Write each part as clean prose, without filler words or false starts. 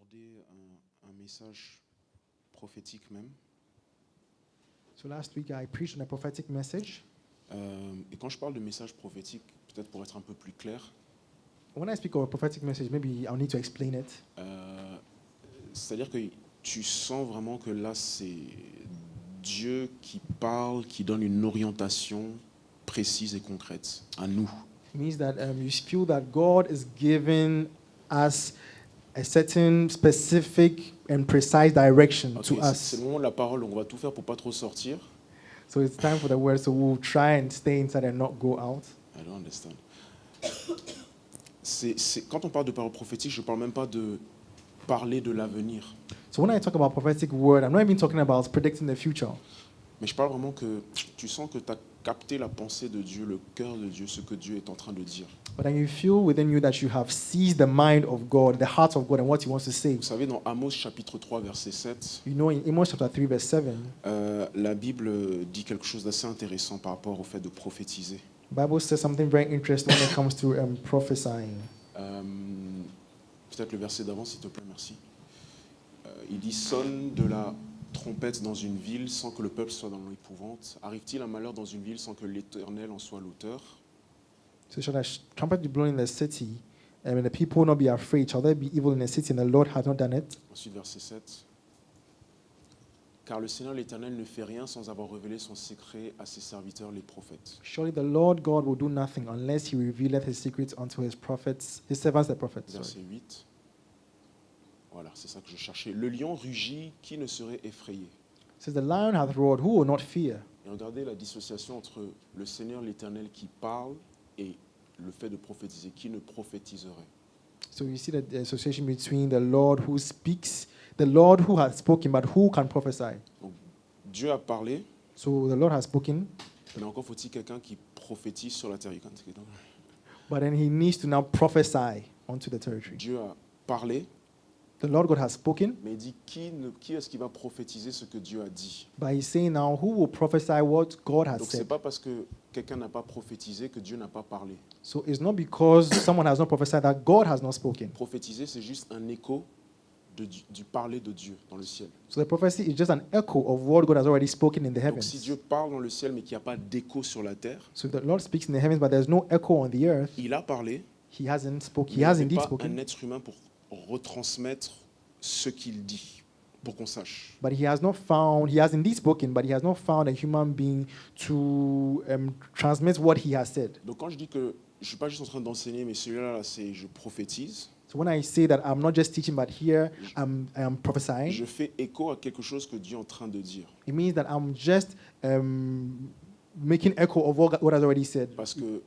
abordé un message prophétique même. So last week I preached on a prophetic message. Et quand je parle de message prophétique, peut-être pour être un peu plus clair, When I speak of a prophetic message, maybe I'll need to explain it. c'est-à-dire que tu sens vraiment que là, c'est Dieu qui parle, qui donne une orientation précise et concrète à nous. It means that you feel that God is giving us a certain specific and precise direction Ok, to c'est us. le moment de la parole, donc on va tout faire pour pas trop sortir. So it's time for the word, so we'll try and stay inside and not go out. I don't understand. Quand on parle de parole prophétique, je ne parle même pas de parler de l'avenir. So when I talk about prophetic word, I'm not even talking about predicting the future. Mais je parle vraiment que tu sens que tu as capté la pensée de Dieu, le cœur de Dieu, ce que Dieu est en train de dire. But then you feel within you that you have seized the mind of God, the heart of God, and what He wants to say. Vous savez, dans Amos chapitre 3, verset 7, You know, in Amos chapter 3, verse 7, la Bible dit quelque chose d'assez intéressant par rapport au fait de prophétiser. the Bible says something very interesting when it comes to prophesying. Peut-être le verset d'avant, s'il te plaît, merci. Il dit « Sonne de la trompette dans une ville sans que le peuple soit dans l'épouvante. Arrive-t-il un malheur dans une ville sans que l'Éternel en soit l'auteur ?» So shall a trumpet be blown in the city, and the people will not be afraid? Shall there be evil in the city, and the Lord has not done it? Ensuite, verset 7. Car le Seigneur l'Éternel ne fait rien sans avoir révélé son secret à ses serviteurs les prophètes. Surely the Lord God will do nothing unless He revealeth His secrets unto His prophets, His servants, the prophets. Verset 8. Voilà, c'est ça que je cherchais. Le lion rugit, qui ne serait effrayé? It says, the lion hath roared, who will not fear? Et regardez la dissociation entre le Seigneur l'Éternel qui parle et le fait de prophétiser. Qui ne prophétiserait? So you see the association between the Lord who speaks, the Lord who has spoken, but who can prophesy? Donc, Dieu a parlé, So the Lord has spoken, mais encore faut-il quelqu'un qui prophétise sur la terre. but then He needs to now prophesy onto the territory. Dieu a parlé, The Lord God has spoken, mais il dit qui est-ce qui va prophétiser ce que Dieu a dit? but He's saying now, who will prophesy what God has Donc c'est said? pas parce que quelqu'un n'a pas prophétisé que Dieu n'a pas parlé. So it's not because someone has not prophesied that God has not spoken. Prophétiser, c'est juste un écho du parler de Dieu dans le ciel. So the prophecy is just an echo of what God has already spoken in the Donc si heavens. Dieu parle dans le ciel mais qu'il n'y a pas d'écho sur la terre, So the Lord speaks in the heavens, but there's no echo on the earth. il a parlé, He hasn't spoken. He mais has il n'est indeed pas un spoken, être humain pour retransmettre ce qu'il dit, pour qu'on sache. but he has indeed spoken, but he has not found a human being to transmit what he has said. Donc quand je dis que je ne suis pas juste en train d'enseigner, mais celui-là, c'est je prophétise, So when I say that I'm not just teaching, but here I am prophesying, je fais écho à quelque chose que Dieu est en train de dire. it means that I'm just making echo of what God has already said. Parce que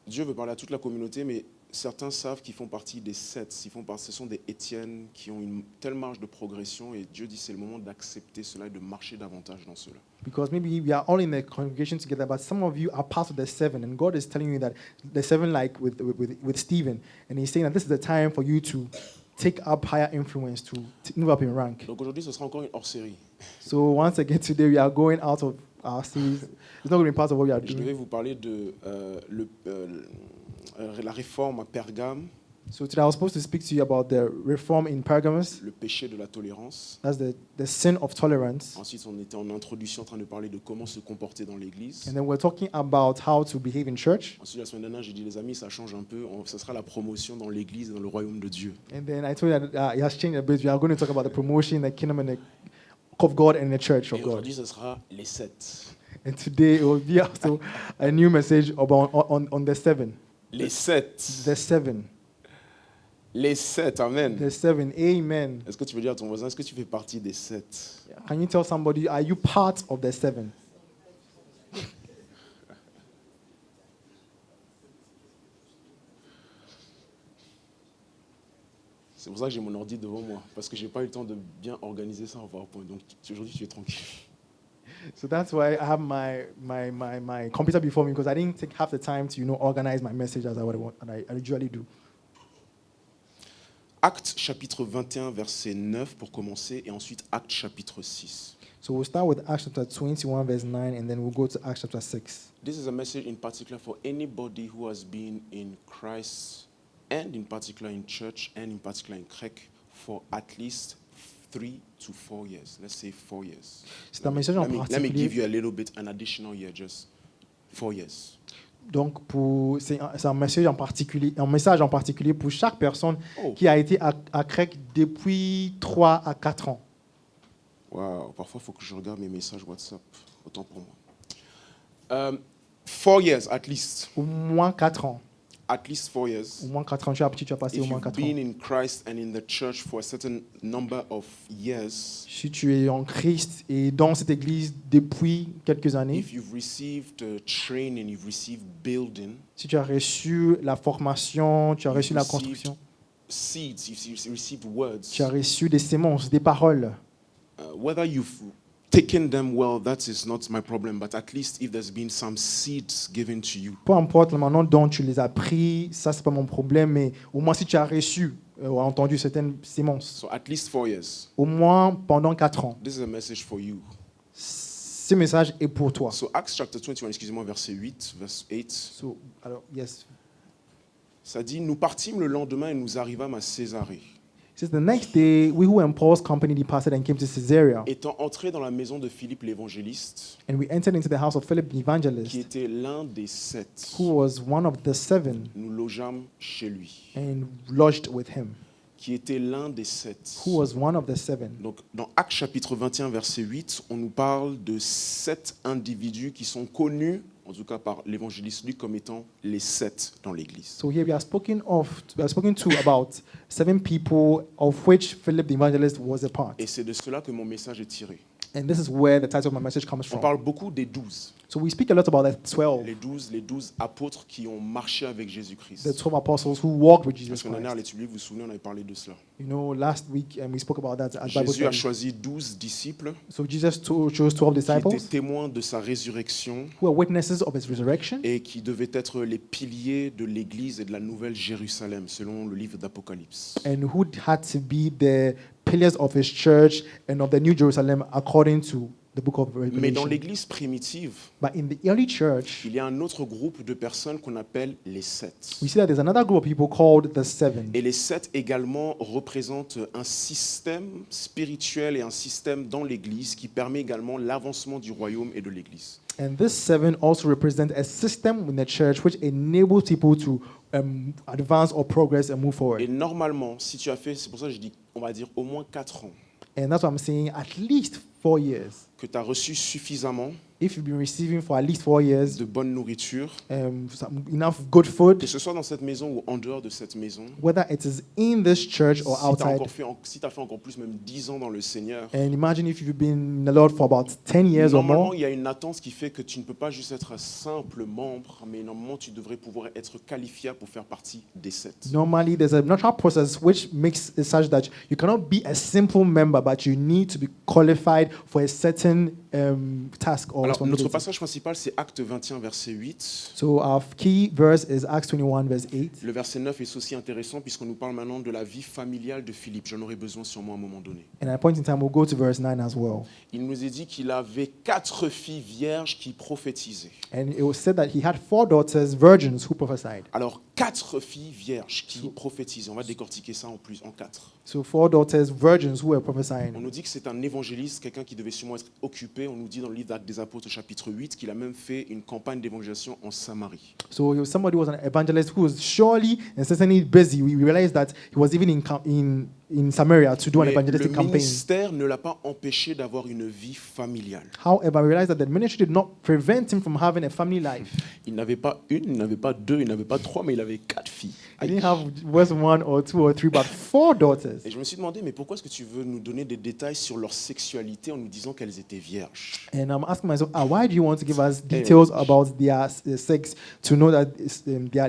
Dieu veut parler à toute la communauté, mais certains savent qu'ils font partie des sept. Ce sont des Étienne qui ont une telle marge de progression, et Dieu dit c'est le moment d'accepter cela et de marcher davantage dans cela. Because maybe we are all in the congregation together, but some of you are part of the seven, and God is telling you that the seven, like with Stephen, and He's saying that this is the time for you to take up higher influence, to move up in rank. Donc aujourd'hui, ce sera encore une hors-série. So once again today, we are going out of our series. It's not going to be part of what we are Je devais doing. vous parler de la réforme à Pergame, So today I was supposed to speak to you about the reform in Pergamos. le péché de la tolérance. That's the sin of tolerance. Ensuite, on était en introduction en train de parler de comment se comporter dans l'église. And then we're talking about how to behave in church. Ensuite, la semaine dernière, j'ai dit, les amis, ça change un peu. Ça sera la promotion dans l'église et dans le royaume de Dieu. And then I told you that it has changed a bit. We are going to talk about the promotion, the kingdom, and the of God and the church of Et God. aujourd'hui, ce sera les sept. And today it will be also a new message about on the seven. Les sept. The seven. Les sept, amen. The seven. Amen. Est-ce que tu veux dire à ton voisin, est-ce que tu fais partie des sept? Can you tell somebody, are you part of the seven? C'est pour ça que j'ai mon ordi devant moi, parce que j'ai pas eu le temps de bien organiser ça en PowerPoint. Donc aujourd'hui, tu es tranquille. So that's why I have my computer before me, because I didn't take half the time to organize my message as I usually do. Actes chapitre 21, verset 9 pour commencer, et ensuite Actes chapitre 6. So we'll start with Acts chapter 21, verse 9, and then we'll go to Acts chapter 6. This is a message in particular for anybody who has been in Christ, and in particular in church, and in particular in CREC, for at least 3 to 4 years. Let's say 4 years. C'est un message en Let me give particulier. you a little bit, an additional year, just 4 years. Donc, c'est un message en particulier pour chaque personne Oh, qui a été à CREC depuis 3 à 4 ans. wow. Parfois, il faut que je regarde mes messages WhatsApp. Autant pour moi. 4 years, at least. Au moins 4 ans. At least 4 years. Au moins 4 ans. Tu as passé au If moins you've 4 ans. been in Christ and in the church for a certain number of years, Si tu es en Christ et dans cette église depuis quelques années, if you've received training, you've received building, si tu as reçu la formation, tu as reçu la You've received construction, seeds, you've received words, tu as reçu des sémences, des paroles. whether you've taken them well, that is not my problem, but at least if there's been some seeds given to you, Peu importe la manière dont tu les as pris, ça, c'est pas mon problème, mais au moins si tu as reçu ou entendu certaines sémences, so at least 4 years. au moins pendant 4 ans, This is a message for you. ce message est pour toi. So Acts chapter 21, excusez-moi, verset 8, verse 8, Alors, yes. ça dit, nous partîmes le lendemain et nous arrivâmes à Césarée. It says, the next day, we who were in Paul's company departed and came to Caesarea, Étant entrés dans la maison de Philippe l'évangéliste, and we entered into the house of Philip the qui evangelist, était l'un des 7, who was one of the 7, nous logeâmes chez lui. and lodged with him, Qui était l'un des 7. who was one of the 7. Donc, dans Actes chapitre 21, verset 8, on nous parle de 7 individus qui sont connus, en tout cas par l'évangéliste Luc, comme étant les 7 dans l'Église. So here we are spoken to about 7 people, of which Philip the evangelist was a part. Et c'est de cela que mon message est tiré. And this is where the title of my message comes On from. parle beaucoup des 12. So we speak a lot about the 12, Les 12 apôtres qui ont marché avec Jésus-Christ. the 12 apostles who walked with Jesus Parce que l'année dernière, Christ. les vous vous souvenez, on avait parlé de cela. You know, last week we spoke about that at Bible Jésus a study. choisi 12 disciples So Jesus chose 12 qui disciples étaient témoins de sa résurrection who are witnesses of his resurrection et qui devaient être les piliers de l'Église et de la Nouvelle Jérusalem, selon le livre d'Apocalypse. and who had to be the pillars of his church and of the New Jerusalem according to the book of Mais dans Revelation. l'Église primitive, But in the early church, il y a un autre groupe de personnes qu'on appelle les 7. we see that there's another group of people called the 7. Et les 7 également représentent un système spirituel et un système dans l'Église qui permet également l'avancement du royaume et de l'Église. And this 7 also represent a system in the church which enables people to advance or progress and move Et forward. normalement, si tu as fait, c'est pour ça que je dis, on va dire au moins 4 ans, And that's what I'm saying, at least 4 years. que tu as reçu suffisamment If you've been receiving for at least 4 years de bonne nourriture, enough good que food, ce soit dans cette maison ou en dehors de cette maison, whether it is in this church or outside. si tu as fait encore plus, même 10 ans dans le Seigneur, And imagine if you've been in the Lord for about 10 years or normalement, more. il y a une attente qui fait que tu ne peux pas juste être un simple membre, mais normalement, tu devrais pouvoir être qualifié pour faire partie des 7. Normally, there's a natural process which makes it such that you cannot be a simple member, but you need to be qualified for a certain task or Alors, notre responsibility. passage principal, c'est Acte 21, verset 8. So our key verse is Acts 21, verse 8. Le verset 9 est aussi intéressant puisqu'on nous parle maintenant de la vie familiale de Philippe. J'en aurai besoin sûrement à un moment donné. And at a point in time, we'll go to verse 9 as well. Il nous est dit qu'il avait 4 filles vierges qui prophétisaient. And it was said that he had 4 daughters, virgins, who prophesied. Alors, 4 filles vierges qui prophétisaient. On va décortiquer ça en 4. So 4 daughters, virgins, who were On prophesying. nous dit que c'est un évangéliste, quelqu'un qui devait sûrement être occupé. On nous dit dans le livre d'Actes des Apôtres, chapitre 8, qu'il a même fait une campagne d'évangélisation en Samarie. So he was somebody who was an evangelist who was surely and certainly busy. We realized that he was even in Samaria to do an Mais le evangelistic campaign. ministère ne l'a pas empêché d'avoir une vie familiale. However, we realized that the ministry did not prevent him from having a family life. Il n'avait pas une, il n'avait pas deux, il n'avait pas trois, mais il avait 4 filles. He didn't have just 1 or 2 or 3, but 4 daughters. Et je me suis demandé, mais pourquoi est-ce que tu veux nous donner des détails sur leur sexualité en nous disant qu'elles étaient vierges? And I'm asking myself, why do you want to give us details about their sex to know that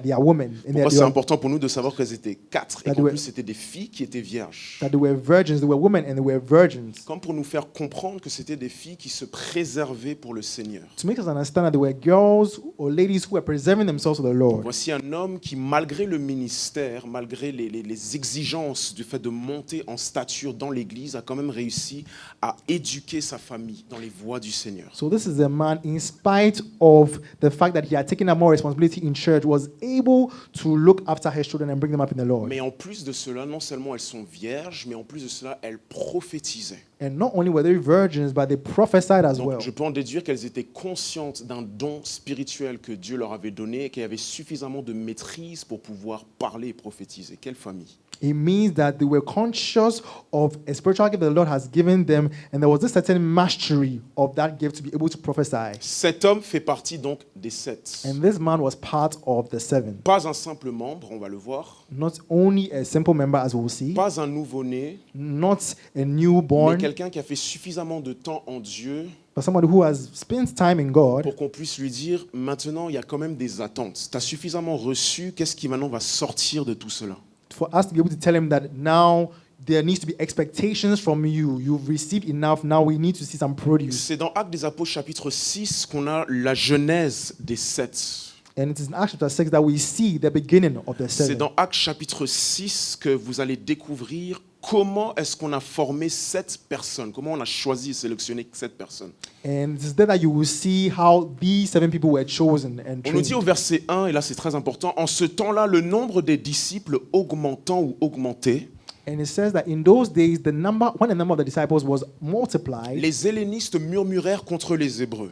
they are women and Pourquoi c'est important pour nous de savoir qu'elles étaient 4 et That qu'en they plus c'était des filles qui étaient vierges? that they were virgins, they were women and they were virgins? Comme pour nous faire comprendre que c'était des filles qui se préservaient pour le Seigneur. To make us understand that they were girls or ladies who were preserving themselves for the Lord. Voici un homme qui, malgré le ministère, malgré les exigences du fait de monter en stature dans l'Église, a quand même réussi à éduquer sa famille dans les voies du Seigneur. So this is a man, in spite of the fact that he had taken up more responsibility in church, was able to look after his children and bring them up in the Lord. Mais en plus de cela, non seulement elles sont vierges, mais en plus de cela, elles prophétisaient. And not only were they virgins, but they prophesied as Donc, well. je peux en déduire qu'elles étaient conscientes d'un don spirituel que Dieu leur avait donné et qu'elles avaient suffisamment de maîtrise pour pouvoir parler et prophétiser. Quelle famille! It means that they were conscious of a spiritual gift that the Lord has given them, and there was a certain mastery of that gift to be able to prophesy. Cet homme fait partie donc des 7. And this man was part of the 7. Pas un simple membre, on va le voir. Not only a simple member, as we'll see, Pas un nouveau-né, not a mais newborn, quelqu'un qui a fait suffisamment de temps en Dieu but somebody who has spent time in God pour qu'on puisse lui dire, maintenant, il y a quand même des attentes. Tu as suffisamment reçu, qu'est-ce qui maintenant va sortir de tout cela? for us to be able to tell him that now there needs to be expectations from you. You've received enough. Now we need to see some produce. C'est dans Actes des Apôtres chapitre 6 qu'on a la genèse des 7. And it is in Acts chapter 6 that we see the beginning of the C'est 7. dans Actes chapitre 6 que vous allez découvrir comment est-ce qu'on a formé 7 personnes, comment on a choisi et sélectionné 7 personnes. And it is there that you will see how these 7 people were chosen and On nous dit au trained. verset 1, et là c'est très important, en ce temps-là, le nombre des disciples augmentant ou augmentait, And it says that in those days, when the number of the disciples was multiplied, les hellénistes murmurèrent contre les Hébreux.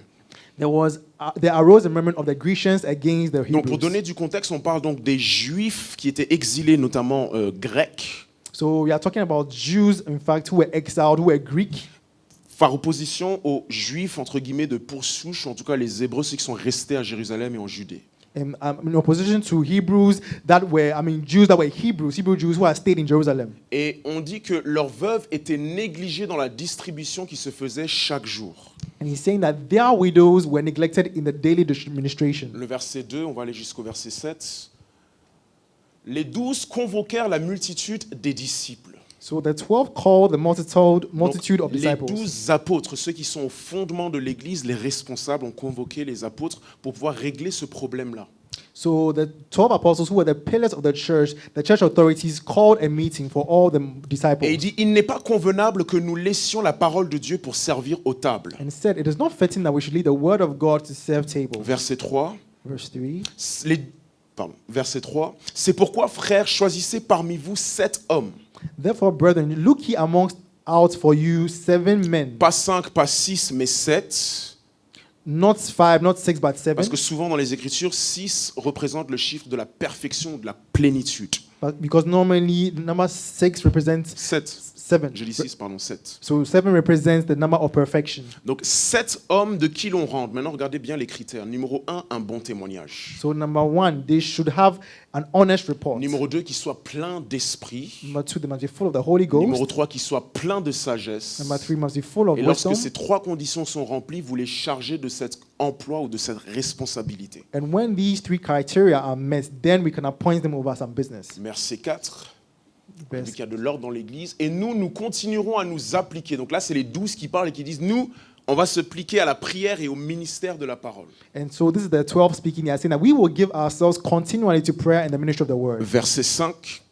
there arose a murmur of the Grecians against the Donc pour Hebrews. donner du contexte, on parle donc des Juifs qui étaient exilés, notamment grecs, So we are talking about Jews, in fact, who were exiled, who were Greek, par opposition aux Juifs, entre guillemets, de pure souche, en tout cas les Hébreux, ceux qui sont restés à Jérusalem et en Judée. in opposition to Hebrews Jews that were Hebrew Jews who had stayed in Jerusalem. Et on dit que leurs veuves étaient négligées dans la distribution qui se faisait chaque jour. And he's saying that their widows were neglected in the daily administration. Le verset 2, on va aller jusqu'au verset 7. Les 12 convoquèrent la multitude des disciples. So the 12 called the multitude Donc, of les disciples. 12 apôtres, ceux qui sont au fondement de l'Église, les responsables, ont convoqué les apôtres pour pouvoir régler ce problème-là. So the 12 apostles who were the pillars of the church authorities called a meeting for all the disciples. Et il dit, il n'est pas convenable que nous laissions la parole de Dieu pour servir aux tables. And said, it is not fitting that we should leave the word of God to serve tables. Verset 3. Verse 3. Verset 3. C'est pourquoi, frères, choisissez parmi vous 7 hommes. Therefore, brethren, look ye out for you 7 men. Pas 5, pas 6, mais 7. Not 5, not 6, but 7. Parce que souvent dans les Écritures, 6 représente le chiffre de la perfection, de la plénitude. Because normally the number 6 represents 7. 7. Je dis 6, pardon, 7. So 7 represents the number of perfection. Donc 7 hommes de qui l'on rentre. Maintenant, regardez bien les critères. Numéro 1, un bon témoignage. So number 1, they should have an honest report. Numéro 2, qu'il soit plein d'esprit. Number 2, they must be full of the Holy Ghost. Numéro 3, qu'il soit plein de sagesse. Number 3, must be full of Et lorsque wisdom. ces 3 conditions sont remplies, vous les chargez de cet emploi ou de cette responsabilité. And when these 3 criteria are met, then we can appoint them over some business. Verset 4. Verse- Il y a de l'ordre dans l'Église. Et nous continuerons à nous appliquer. Donc là, c'est les 12 qui parlent et qui disent, nous, on va se pliquer à la prière et au ministère de la parole. And so this is the 12 speaking here, saying that we will give ourselves continually to prayer and the ministry of the word. Verset 5.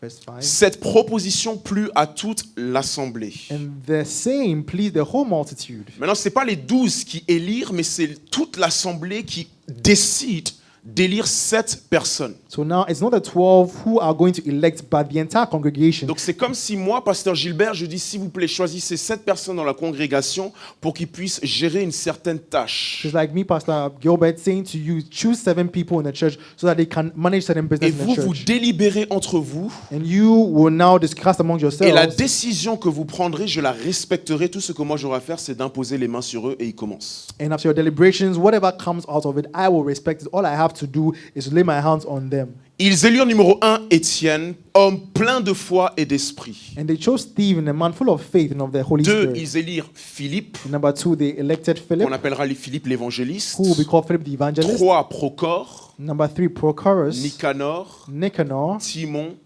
Verse 5. Cette proposition plut à toute l'assemblée. And the same pleased the whole multitude. Maintenant, ce n'est pas les 12 qui élirent, mais c'est toute l'assemblée qui décide d'élire 7 personnes. So now it's not the 12 who are going to elect, but the entire congregation. Donc c'est comme si moi, pasteur Gilbert, je dis s'il vous plaît, choisissez 7 personnes dans la congrégation pour qu'ils puissent gérer une certaine tâche. Just like me, Pastor Gilbert, saying to you, choose 7 people in the church so that they can manage certain Et business in vous, the vous church. délibérez entre vous. And you will now discuss among Et yourselves. la décision que vous prendrez, je la respecterai. Tout ce que moi j'aurai à faire, c'est d'imposer les mains sur eux et ils commencent. And after your deliberations, whatever comes out of it, I will respect it. All I have to do is to lay my hands on them. Ils élirent numéro 1, Étienne, homme plein de foi et d'esprit. And they chose Stephen, a man full of faith and of the Holy 2, Spirit. ils élirent Philippe, And number 2, they elected Philip, qu'on appellera Philippe l'évangéliste. who will be called Philip the evangelist. 3, Procor, Number 3, Prochorus, Nicanor, Nicanor, Timon,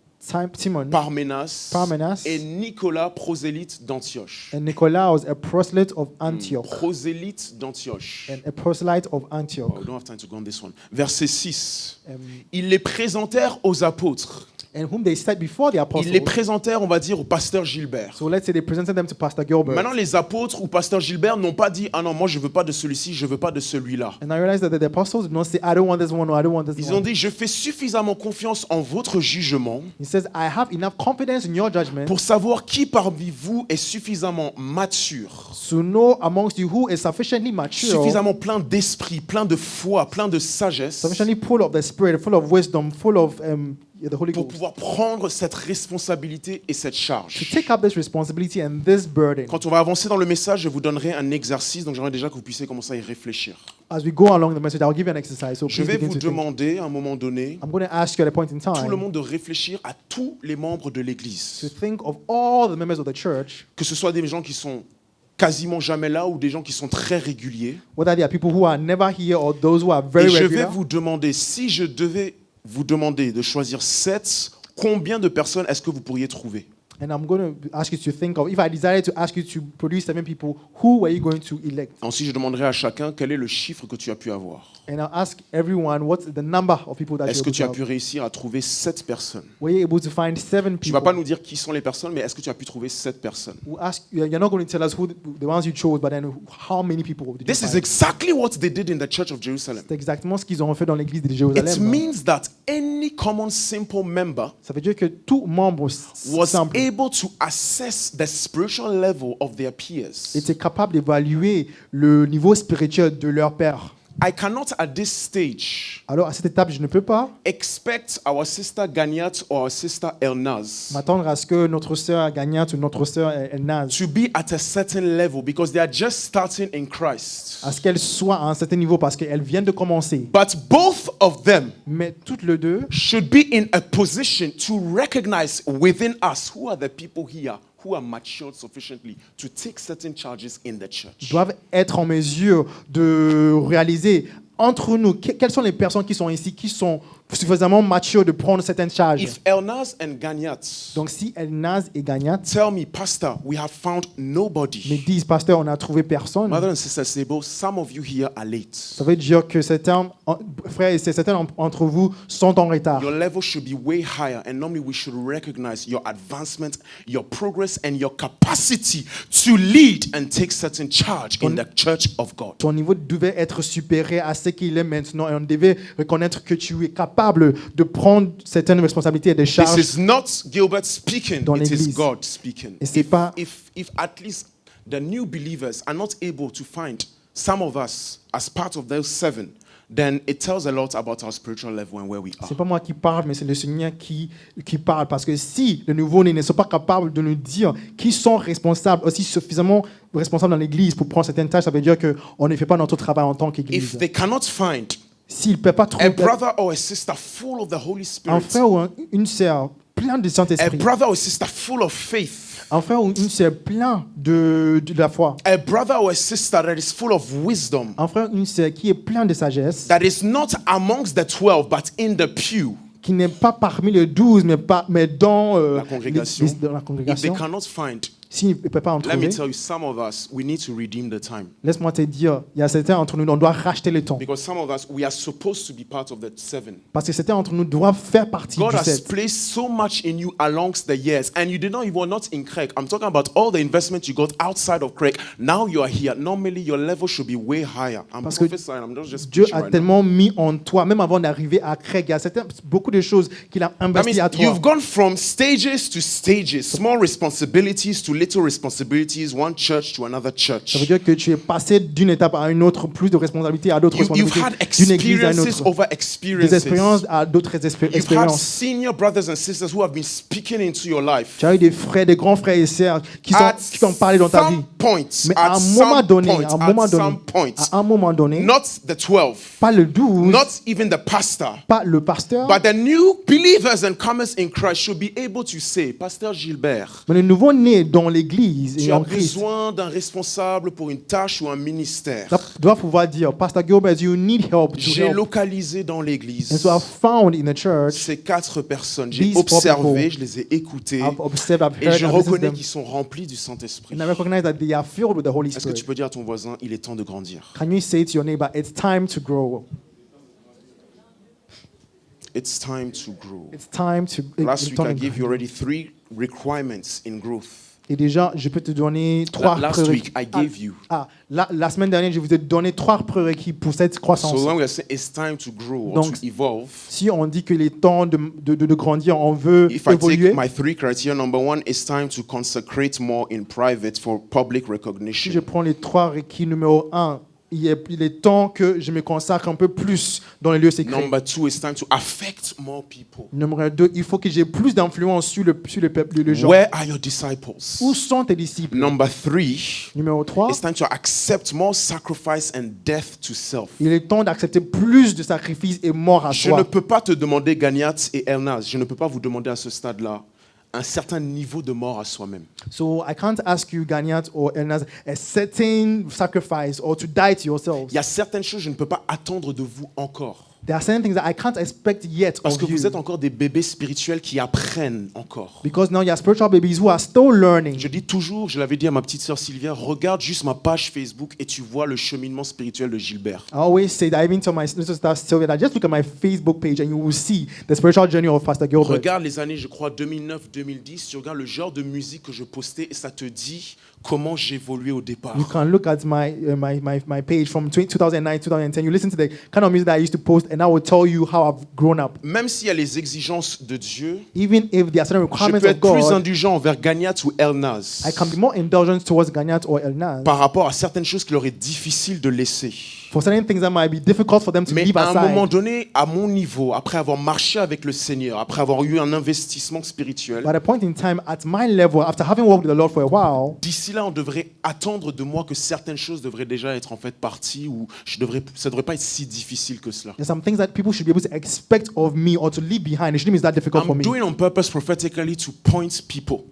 Timon, Parménas Parmenas, et Nicolas, prosélyte d'Antioche. and Nicolaus, a proselyte of Antioch. Prosélyte d'Antioche. And a proselyte of Antioch. Oh, we don't have time to go on this one. Verset 6. Um, Ils les présentèrent aux apôtres. and whom they set before the Ils apostles. les présentèrent, on va dire, au pasteur Gilbert. So let's say they presented them to Pastor Gilbert. Maintenant, les apôtres ou pasteur Gilbert n'ont pas dit « Ah non, moi je veux pas de celui-ci, je veux pas de celui-là. And I realized that the apostles did not say, I don't want this one or I don't want this » Ils ont one. dit « Je fais suffisamment confiance en votre jugement He says, I have enough confidence in your judgment pour savoir qui parmi vous est suffisamment mature, to know amongst you who is sufficiently mature, suffisamment plein d'esprit, plein de foi, plein de sagesse sufficiently full of the Spirit, full of wisdom, full of the Holy pour Ghost, pouvoir prendre cette responsabilité et cette to charge. take up this responsibility and this burden. Quand on va avancer dans le message, je vous donnerai un exercice, donc j'aimerais déjà que vous puissiez commencer à y réfléchir. As we go along the message, I'll give you an exercise. So Je please vais begin vous to think. demander à un moment donné, I'm going to ask you at a point in tout le time monde de réfléchir à tous les membres de to l'Église. think of all the members of the church, Que ce soit des gens qui sont quasiment jamais là ou des gens qui sont très réguliers. whether they are people who are never here or those who are Et very je vais regular. vous demander, si je devais vous demander de choisir 7, combien de personnes est-ce que vous pourriez trouver? And I'm going to ask you to think of, if I decided to ask you to produce 7 people, who were you going to elect? Ensuite, je demanderai à chacun quel est le chiffre que tu as pu avoir. And I'll ask everyone, what's the number of people that Est-ce you're que able tu as to pu have? réussir à trouver 7 personnes? Were you able to find 7 Tu ne vas pas people? nous dire qui sont les personnes, mais est-ce que tu as pu trouver 7 personnes? We'll ask, you're not going to tell us who the ones you chose, but then how many people did you This is find? exactly what they did in the Church of Jerusalem. C'est exactement ce qu'ils ont fait dans l'église de It Jérusalem. means that any common simple member Ça veut dire que tout membre was simple able to assess the spiritual level of their peers. était capable d'évaluer le niveau spirituel de leur père. I cannot at this stage Alors, à cette étape, je ne peux pas expect our sister Ganiat or our sister Elnaz m'attendre à ce que notre sœur Gagnate ou notre sœur Elnaz, to be at a certain level because they are just starting in Christ. à ce qu'elle soit à un certain niveau parce qu'elles viennent de commencer. But both of them Mais toutes les deux should be in a position to recognize within us who are the people here who are matured sufficiently to take certain charges in the church. doivent être en mesure de réaliser entre nous quelles sont les personnes qui sont ici, qui sont suffisamment matures de prendre certaines charges. If Elnaz and Ganiat Donc si Elnaz et Gagnate tell me, Pastor, we have found me nobody. disent, pasteur, on n'a trouvé personne, Mother and Sister Sebo, some of you here are late. ça veut dire que certains, frères et sœurs, certains entre vous sont en retard. Your level should be way higher, and normally we should recognize your advancement, your progress, and your capacity to lead and take certain charge in the church of God. Ton niveau devait être supérieur à ce qu'il est maintenant et on devait reconnaître que tu es capable de prendre certaines responsabilités et des This charges. is not Gilbert speaking, Dans it is l'église. God speaking. Et c'est pas- If at least the new believers are not able to find some of us as part of those 7, then it tells a lot about our spiritual level and where we are. C'est pas moi qui parle, mais c'est le Seigneur qui parle. Parce que si les nouveaux-nés ne sont pas capables de nous dire qui sont responsables, aussi suffisamment responsables dans l'église pour prendre certaines tâches, ça veut dire qu'on ne fait pas notre travail en tant qu'église. If they cannot find S'ils ne peuvent pas a trouver brother or a sister full of the Holy un Spirit, frère ou une sœur plein de a Saint-Esprit, brother or a sister full of faith, un frère ou une sœur plein de la foi, a brother or a sister that is full of wisdom, un frère ou une sœur qui est plein de sagesse, that is not amongst the 12 but in the pew, qui n'est pas parmi les 12, mais dans, la congrégation, dans la if they congrégation, cannot find, s'ils ne peuvent pas en let me trouver, tell you, some of us, we need to redeem the time. laisse-moi te dire, il y a certains entre nous, on doit racheter le temps. Because some of us, we are supposed to be part of the 7. Parce que certains entre nous doivent faire partie God du has 7. placed so much in you alongst the years, and you were not in Craig. I'm talking about all the investment you got outside of Craig. Now you are here. Normally, your level should be way higher. I'm Parce que prophesying. I'm not just Dieu preaching a right now. tellement mis en toi, même avant d'arriver à Craig, il y a beaucoup de choses qu'il a That investi means à toi. you've gone from stages to stages, small responsibilities to little responsibilities, one church to another Ça veut church. dire que tu es passé d'une étape à une autre, plus de responsabilités à d'autres You've responsabilités, had d'une église à une experiences autre, over des experiences. expériences à d'autres You've had expériences. senior brothers and sisters who have been speaking into your life. Tu as eu des frères, des grands frères et sœurs qui t'ont parlé dans ta vie. some point, Mais à at un moment some donné, point, à un moment at donné, some point, à un moment donné, not the 12, pas le 12, not even the pastor, pas le pasteur, but the new believers and comers in Christ should be able to say, Pasteur Gilbert, mais les nouveaux-nés dans l'église tu et as en Christ besoin d'un responsable pour une tâche ou un ministère. doivent pouvoir dire, Pastor Gilbert, you need help to J'ai help. localisé dans And l'église so I've found in the church, ces 4 personnes. J'ai These four observé, people, je les ai écoutées I've observed, I've et heard, je I've listened to reconnais them, qu'ils sont remplis du Saint-Esprit. and I recognize that they are filled with the Holy Est-ce que Spirit. tu peux dire à ton voisin, il est temps de grandir? Can you say to your neighbor, it's time to grow? It's time to grow. It's time to. Last it's week time I to gave you grow. already 3 requirements in growth. Et déjà, je peux te donner 3 Last week prérequis. I gave you. La semaine dernière, je vous ai donné 3 prérequis pour cette croissance. So when we are saying it's time to grow or Donc, to evolve, si on dit qu'il est temps de grandir, on veut if I évoluer. take my 3 criteria, number 1, it's time to consecrate more in private for public Si je recognition. prends les 3 requis, numéro 1, il est temps que je me consacre un peu plus dans les lieux secrets. Number 2, it's time to affect more people. Numéro 2, il faut que j'ai plus d'influence sur le peuple, les gens. Where are your disciples? Où sont tes disciples? Number 3, Numéro 3, it's time to accept more sacrifice and death to self. il est temps d'accepter plus de sacrifices et mort à Je ne soi. peux pas te demander, Gagnat et Elnaz, je ne peux pas vous demander à ce stade-là un certain niveau de mort à soi-même. So I can't ask you, Ganyat or Elnaz, a certain sacrifice or to die to yourselves. Il y a certaines choses que je ne peux pas attendre de vous encore. There are certain things that I can't expect yet Parce of que vous êtes you. encore des bébés spirituels qui apprennent encore. Because now you are spiritual babies who are still learning. Je dis toujours, je l'avais dit à ma petite sœur Sylvia, regarde juste ma page Facebook et tu vois le cheminement spirituel de Gilbert. I always say that, even to my sister Sylvia, that just look at my Facebook page and you will see the spiritual journey of Pastor Gilbert. Regarde les années, je crois, 2009-2010, tu regardes le genre de musique que je postais et ça te dit comment j'évoluais au départ. You can look at my page from 2009, 2010. You listen to the kind of music that I used to post, and I will tell you how I've grown up. Même s'il y a les exigences de Dieu, Even if there are certain je requirements peux of être plus God, indulgent envers Gagnat ou Elnaz I can be more indulgent towards Ganyat or Elnaz par rapport à certaines choses qu'il leur est difficile de laisser. for certain things that might be difficult for them to Mais leave à un moment aside. donné, à mon niveau, après avoir marché avec le Seigneur, après avoir eu un investissement spirituel, But at a point in time, at my level, after having walked with the Lord for a while, d'ici là, on devrait attendre de moi que certaines choses devraient déjà être en fait parties ou ça ne devrait pas être si difficile que cela. there's some things that people should be able to expect of me or to leave behind. It shouldn't be that difficult for I'm me. doing on purpose prophetically to point people.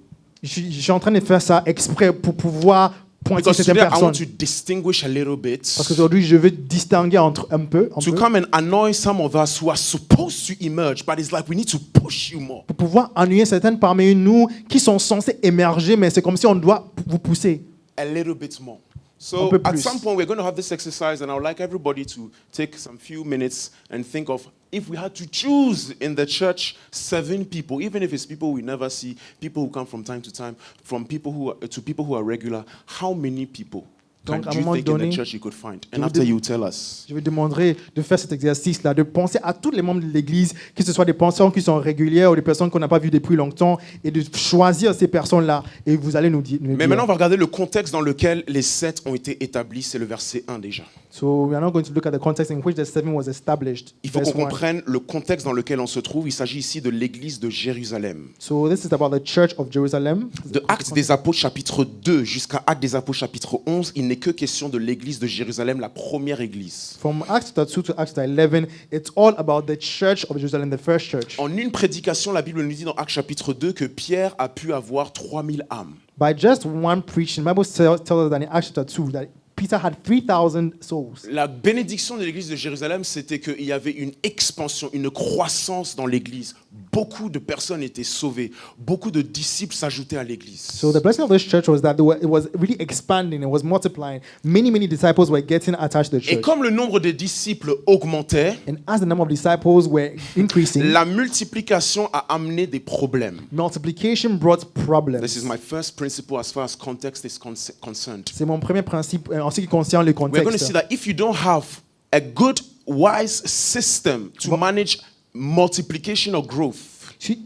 Je suis en train de faire ça exprès pour pouvoir pointer Because certaines today I want personnes. to distinguish a little bit. Parce qu'aujourd'hui, je veux distinguer entre un peu, To come and annoy some of us who are supposed to emerge, but it's like we need to push you more. pour pouvoir ennuyer certaines parmi nous qui sont censées émerger, mais c'est comme si on doit vous pousser. A little bit more. Un So peu at plus. some point we're going to have this exercise and I would like everybody to take some few minutes and think of if we had to choose in the church 7 people, even if it's people we never see, people who come from time to time, from people who are, to people who are regular, how many people Donc, à do un you moment think in donné, the church you could find? je And vous after dis- you tell us. Je vous demanderai de faire cet exercice-là, de penser à tous les membres de l'Église, que ce soit des personnes qui sont régulières ou des personnes qu'on n'a pas vues depuis longtemps, et de choisir ces personnes-là. Et vous allez nous dire. Mais maintenant on va regarder le contexte dans lequel les 7 ont été établis, c'est le verset 1 déjà. So we are not going to look at the context in which the 7 was established. Il faut Verse qu'on 1. comprenne le contexte dans lequel on se trouve. Il s'agit ici de l'église de Jérusalem. So this is about the Church of Jerusalem. De Actes des Apôtres chapitre 2 jusqu'à Actes des Apôtres chapitre 11, il n'est que question de l'église de Jérusalem, la première église. From Acts 2 to Acts 11, it's all about the Church of Jerusalem, the first church. En une prédication, la Bible nous dit dans Actes chapitre 2 que Pierre a pu avoir 3000 âmes. By just one preaching, the Bible tells us that in Acts 2 that Peter had 3,000 souls. La bénédiction de l'église de Jérusalem, c'était qu'il y avait une expansion, une croissance dans l'église. Beaucoup de personnes étaient sauvées. Beaucoup de disciples s'ajoutaient à l'église. So the blessing of this church was that it was really expanding, it was multiplying. Many disciples were getting attached to the Et church. comme le nombre de disciples augmentait, And as the number of disciples were increasing, la multiplication a amené des problèmes. multiplication brought problems. This is my first principle as far as context is concerned. C'est mon premier principe en ce qui concerne le We're going to see contexte. that if you don't have a good, wise system to manage multiplication or growth,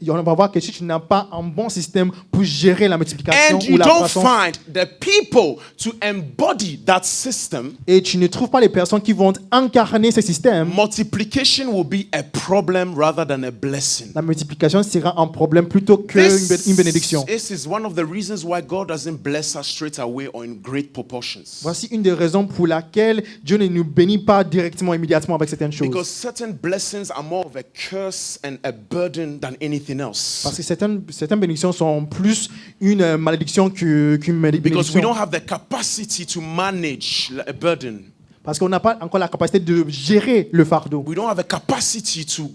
On va voir que si tu n'as pas un bon système pour gérer la multiplication and ou you la don't croissance, find the people to embody that system, et tu ne trouves pas les personnes qui vont incarner ce système, multiplication will be a problem rather than a blessing. la multiplication sera un problème plutôt qu'une bénédiction. This is one of the reasons why God doesn't bless us straight away or in great proportions. Voici une des raisons pour laquelle Dieu ne nous bénit pas directement, immédiatement avec certaines choses. Because certain blessings are more of a curse and a burden than anything else. Parce que certaines bénédictions sont plus une malédiction qu'une Because we bénédiction. don't have the capacity to manage a burden. Parce qu'on n'a pas encore la capacité de gérer le fardeau. We don't have a capacity to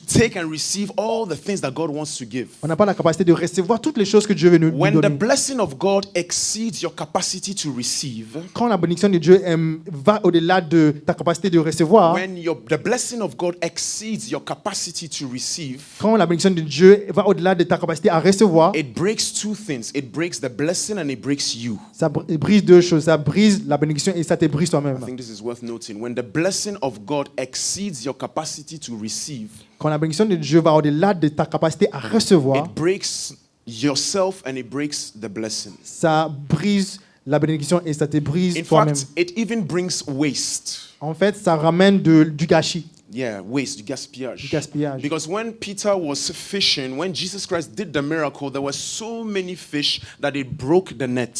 take and receive all the things that God wants to give. On n'a pas la capacité de recevoir toutes les choses que Dieu veut nous When the donner. blessing of God exceeds your capacity to receive, Quand la bénédiction de Dieu va au-delà de ta capacité de recevoir, when the blessing of God exceeds your capacity to receive, quand la bénédiction de Dieu va au-delà de ta capacité à recevoir, it breaks two things. It breaks the blessing and it breaks you. ça brise deux choses. Ça brise la bénédiction et ça te brise I toi-même. think this is worth noting. When the blessing of God exceeds your capacity to receive, Quand la bénédiction de Dieu va au-delà de ta capacité à recevoir, it breaks yourself and it breaks the blessing. ça brise la bénédiction et ça te brise In toi-même. fact, it even brings waste. En fait, ça ramène du gâchis. Yeah, waste, du gaspillage. Du gaspillage. Because when Peter was fishing, when Jesus Christ did the miracle, there were so many fish that it broke the net.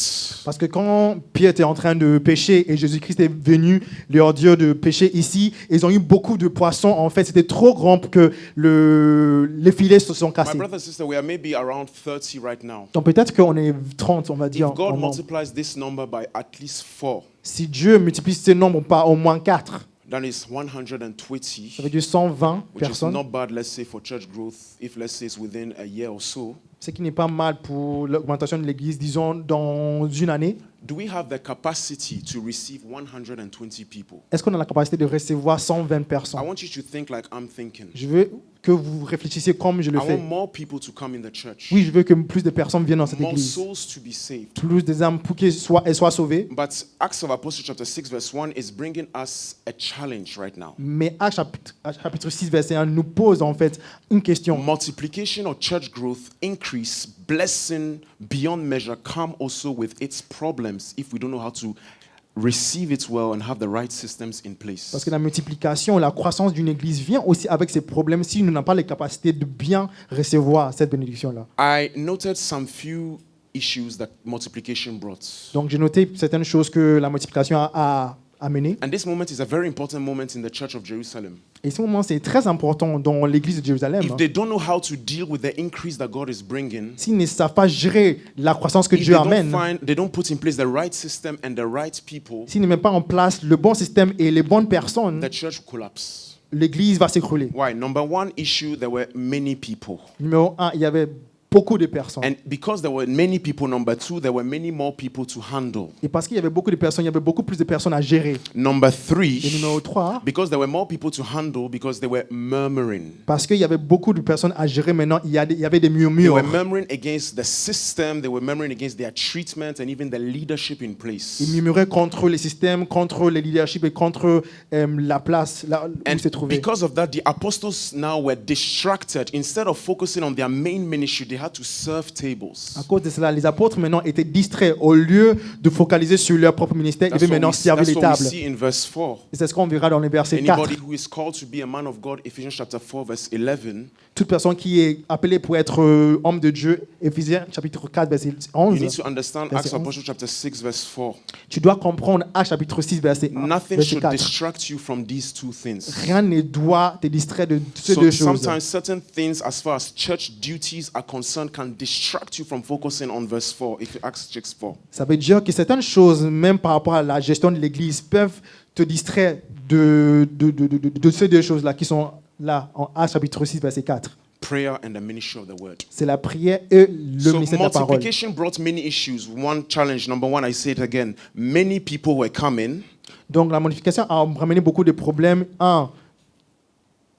Parce que quand Pierre était en train de pêcher et Jésus-Christ est venu leur dire de pêcher ici, ils ont eu beaucoup de poissons. En fait, c'était trop grand pour que les filets se sont My cassés. brother and sister, we are maybe around 30 right now. Donc peut-être qu'on est 30, on va dire. If God en nombre. multiplies this number by at least 4, Si Dieu multiplie ces nombres par au moins 4, that is 120, ça veut dire 120 which is personnes, not bad, let's say, for church growth, if let's say it's within a year or so. ce qui n'est pas mal pour l'augmentation de l'Église, disons, dans une année. Do we have the capacity to receive 120 people? Est-ce qu'on a la capacité de recevoir 120 I personnes? want you to think like I'm thinking. Je veux que vous réfléchissiez comme je le I fais. want more people to come in the church. Oui, je veux que plus de personnes viennent dans cette More Église. souls to be saved. Plus des âmes pour qu'elles soient sauvées. But Acts of Apostles chapter 6 verse 1 is bringing us a challenge right now. Mais Actes chapitre 6, verset 1 nous pose en fait une question. Multiplication or church growth, increase, blessing beyond measure come also with its problems if we don't know how to receive it well and have the right systems in place. Parce que la multiplication, la croissance d'une Église vient aussi avec ses problèmes si nous n'avons pas les capacités de bien recevoir cette bénédiction-là. I noted some few issues that multiplication brought. Donc j'ai noté certaines choses que la multiplication a amenées. And this moment is a very important moment in the Church of Jerusalem. Et ce moment, c'est très important dans l'Église de Jérusalem. If they don't know how to deal with the increase that God is bringing, S'ils ne savent pas gérer la croissance que if Dieu they don't amène, they don't put in place the right system and the right people, s'ils ne mettent pas en place le bon système et les bonnes personnes, the church will collapse. l'Église va s'écrouler. Why? Number one issue, there were many people. Numéro 1, il y avait beaucoup de personnes. And because there were many people, number two, there were many more people to handle. Et parce qu'il y avait beaucoup de personnes, il y avait beaucoup plus de personnes à gérer. Number Et three, numéro 3, because there were more people to handle, because they were murmuring. parce qu'il y avait beaucoup de personnes à gérer maintenant, il y avait des They murmures. were murmuring against the system, they were murmuring against their treatment and even the leadership in Ils place. murmuraient contre les systèmes, contre les leaderships et contre la place là où And c'est trouvé. because of that, the apostles now were distracted. Instead of focusing on their main ministry, they had to serve tables. À cause de cela, les apôtres maintenant étaient distraits. Au lieu de focaliser sur leur propre ministère, ils That's devaient maintenant servir that's les what we tables. see in verse 4. Et c'est ce qu'on verra dans le verset 4. Anybody who is called to be a man of God, Ephesians chapter 4, verse 11, Toute personne qui est appelée pour être homme de Dieu, Éphésiens chapitre 4, verset you need 11. to understand Verset Acts of 11. Apostles chapter 6, verse 4. Tu dois comprendre à chapitre 6, verset Nothing verset should 4. distract you from these two things. Rien ne doit te distraire de ces So deux choses. sometimes certain things, as far as church duties are concerned, can distract you from focusing on verse 4, if Acts 6, 4. Ça veut dire que certaines choses, même par rapport à la gestion de l'Église, peuvent te distraire de ces deux choses-là qui sont là en Actes chapitre 6, verset 4. Prayer and the ministry of the word. C'est la prière et le So ministère de la parole. multiplication brought many issues. One challenge, number one, I say it again, many people were coming. Donc la modification a ramené beaucoup de problèmes. Un,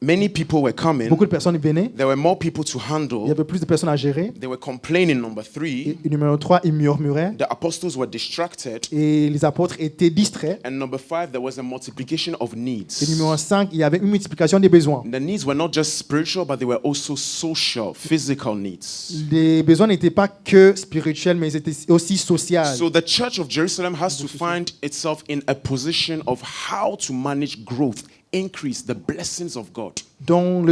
Many people were coming. beaucoup de personnes venaient. There were more people to Il y handle. avait plus de personnes à gérer. They were complaining, number three. Et numéro 3, ils murmuraient. The apostles were distracted. Et les apôtres étaient distraits. And number five, there was a multiplication of Et needs. numéro 5, il y avait une multiplication des besoins. The needs were not just spiritual, but they were also social, physical needs. Les besoins n'étaient pas que spirituels, mais ils étaient aussi sociaux. So the church of Jerusalem has to find itself in a position of how to manage growth, increase the blessings of God. dont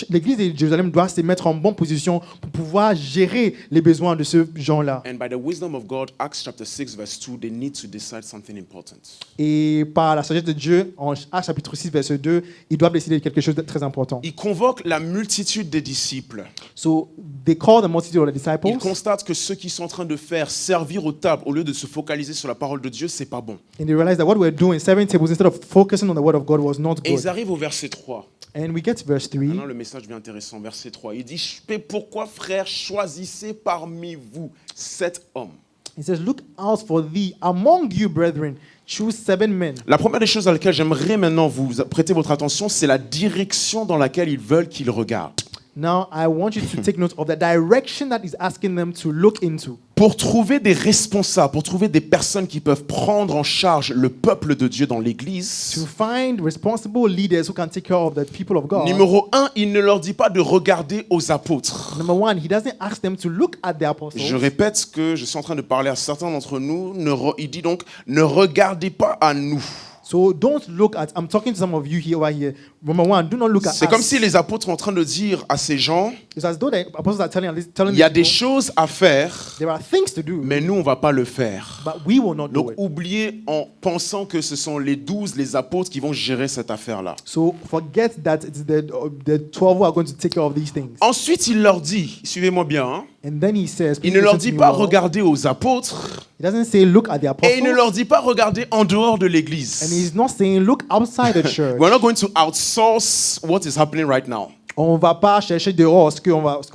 l'église de Jérusalem doit se mettre en bonne position pour pouvoir gérer les besoins de ce gens-là. And by the wisdom of God, Acts chapter 6 verse 2, they need to decide something important. Et par la sagesse de Dieu, en Actes chapitre 6, verset 2, ils doivent décider de quelque chose de très important. Il convoque la multitude des disciples. So they call the multitude of the disciples. Il constate que ce qu'ils sont en train de faire, servir aux tables, au lieu de se focaliser sur la parole de Dieu, c'est pas bon. And they realize that what we're doing, 7 tables, instead of focusing on the word of God, was not Et good. ils arrivent au verset 3. And we get to verse 3. Maintenant, le message devient intéressant. Verset 3. Il dit, mais pourquoi, frères, choisissez parmi vous 7 hommes? It says, look out for thee among you, brethren, choose 7 men. La première des choses à laquelle j'aimerais maintenant vous prêter votre attention, c'est la direction dans laquelle ils veulent qu'ils regardent. Now, I want you to take note of the direction that he's asking them to look into. Pour trouver des responsables, pour trouver des personnes qui peuvent prendre en charge le peuple de Dieu dans l'Église, To find responsible leaders who can take care of the people of God. numéro 1, il ne leur dit pas de regarder aux apôtres. Number 1, he doesn't ask them to look at the apostles. Je répète ce que je suis en train de parler à certains d'entre nous. Il dit donc, ne regardez pas à nous. So don't look at, I'm talking to some of you here over here. Number 1, do not look at C'est us. comme si les apôtres sont en train de dire à ces gens, It's as though the apostles are telling il y a these des people, choses à faire, there are things to do, mais nous, on ne va pas le faire. but we will not do Donc, it. oubliez en pensant que ce sont les 12, les apôtres qui vont gérer cette affaire-là. So forget that it's the 12 who are going to take care of these things. Ensuite, il leur dit, suivez-moi bien, hein, And then he says, il please ne leur listen dit to me pas well. regardez aux apôtres, He doesn't say look at the et il ne apostles. leur dit pas regardez en dehors de And l'église. he's not saying look outside the church. We're not going to outsource what is happening right now. On va pas chercher dehors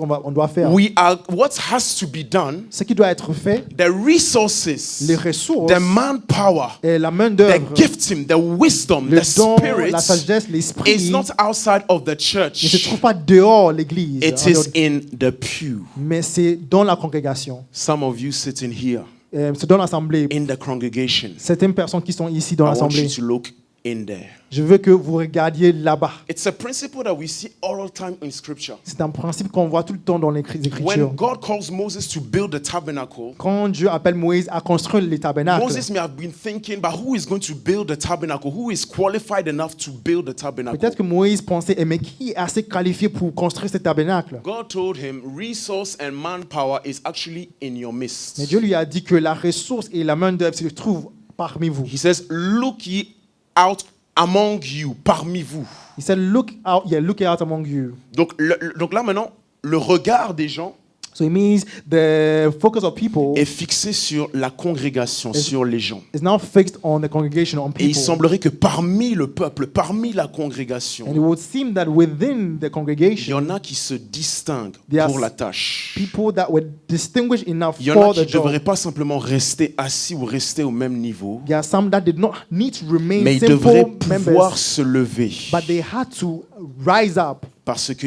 on doit faire. What has to be done, Ce qui doit être fait, the resources, les ressources, the manpower, et la main the d'œuvre, gifting, the wisdom, le the don, spirit la sagesse, is l'esprit, not outside of the ne se church. trouve pas dehors l'église, It is in the pew. mais c'est dans la congrégation. Some of you sitting here C'est dans l'assemblée. in the congregation, Certaines personnes qui sont ici dans I want l'assemblée, you to look in there. je veux que vous regardiez là-bas. It's a principle that we see all the time in scripture. C'est un principe qu'on voit tout le temps dans les Écritures. When God calls Moses to build the tabernacle, Quand Dieu appelle Moïse à construire les tabernacles, Moses may have been thinking, but who is going to build the tabernacle? Who is qualified enough to build the tabernacle? peut-être que Moïse pensait, mais qui est assez qualifié pour construire ce tabernacle? God told him, resource and manpower is actually in your midst. Mais Dieu lui a dit que la ressource et la main d'œuvre se trouvent parmi vous. He says, look ye out among you, parmi vous. He said, look out among you. Donc là maintenant, le regard des gens So it means the focus of people est fixé sur la congrégation, sur les gens. is now fixed on the congregation, on Et il people. semblerait que parmi le peuple, parmi la congrégation, And it would seem that within the il y congregation, en a qui se distinguent There are pour la tâche. people that were distinguished enough Il y en a for qui the ne devraient job. pas simplement rester assis ou rester au même niveau, There are some that did not need to remain mais ils devraient simple pouvoir members, se lever. but they had to rise up. Parce que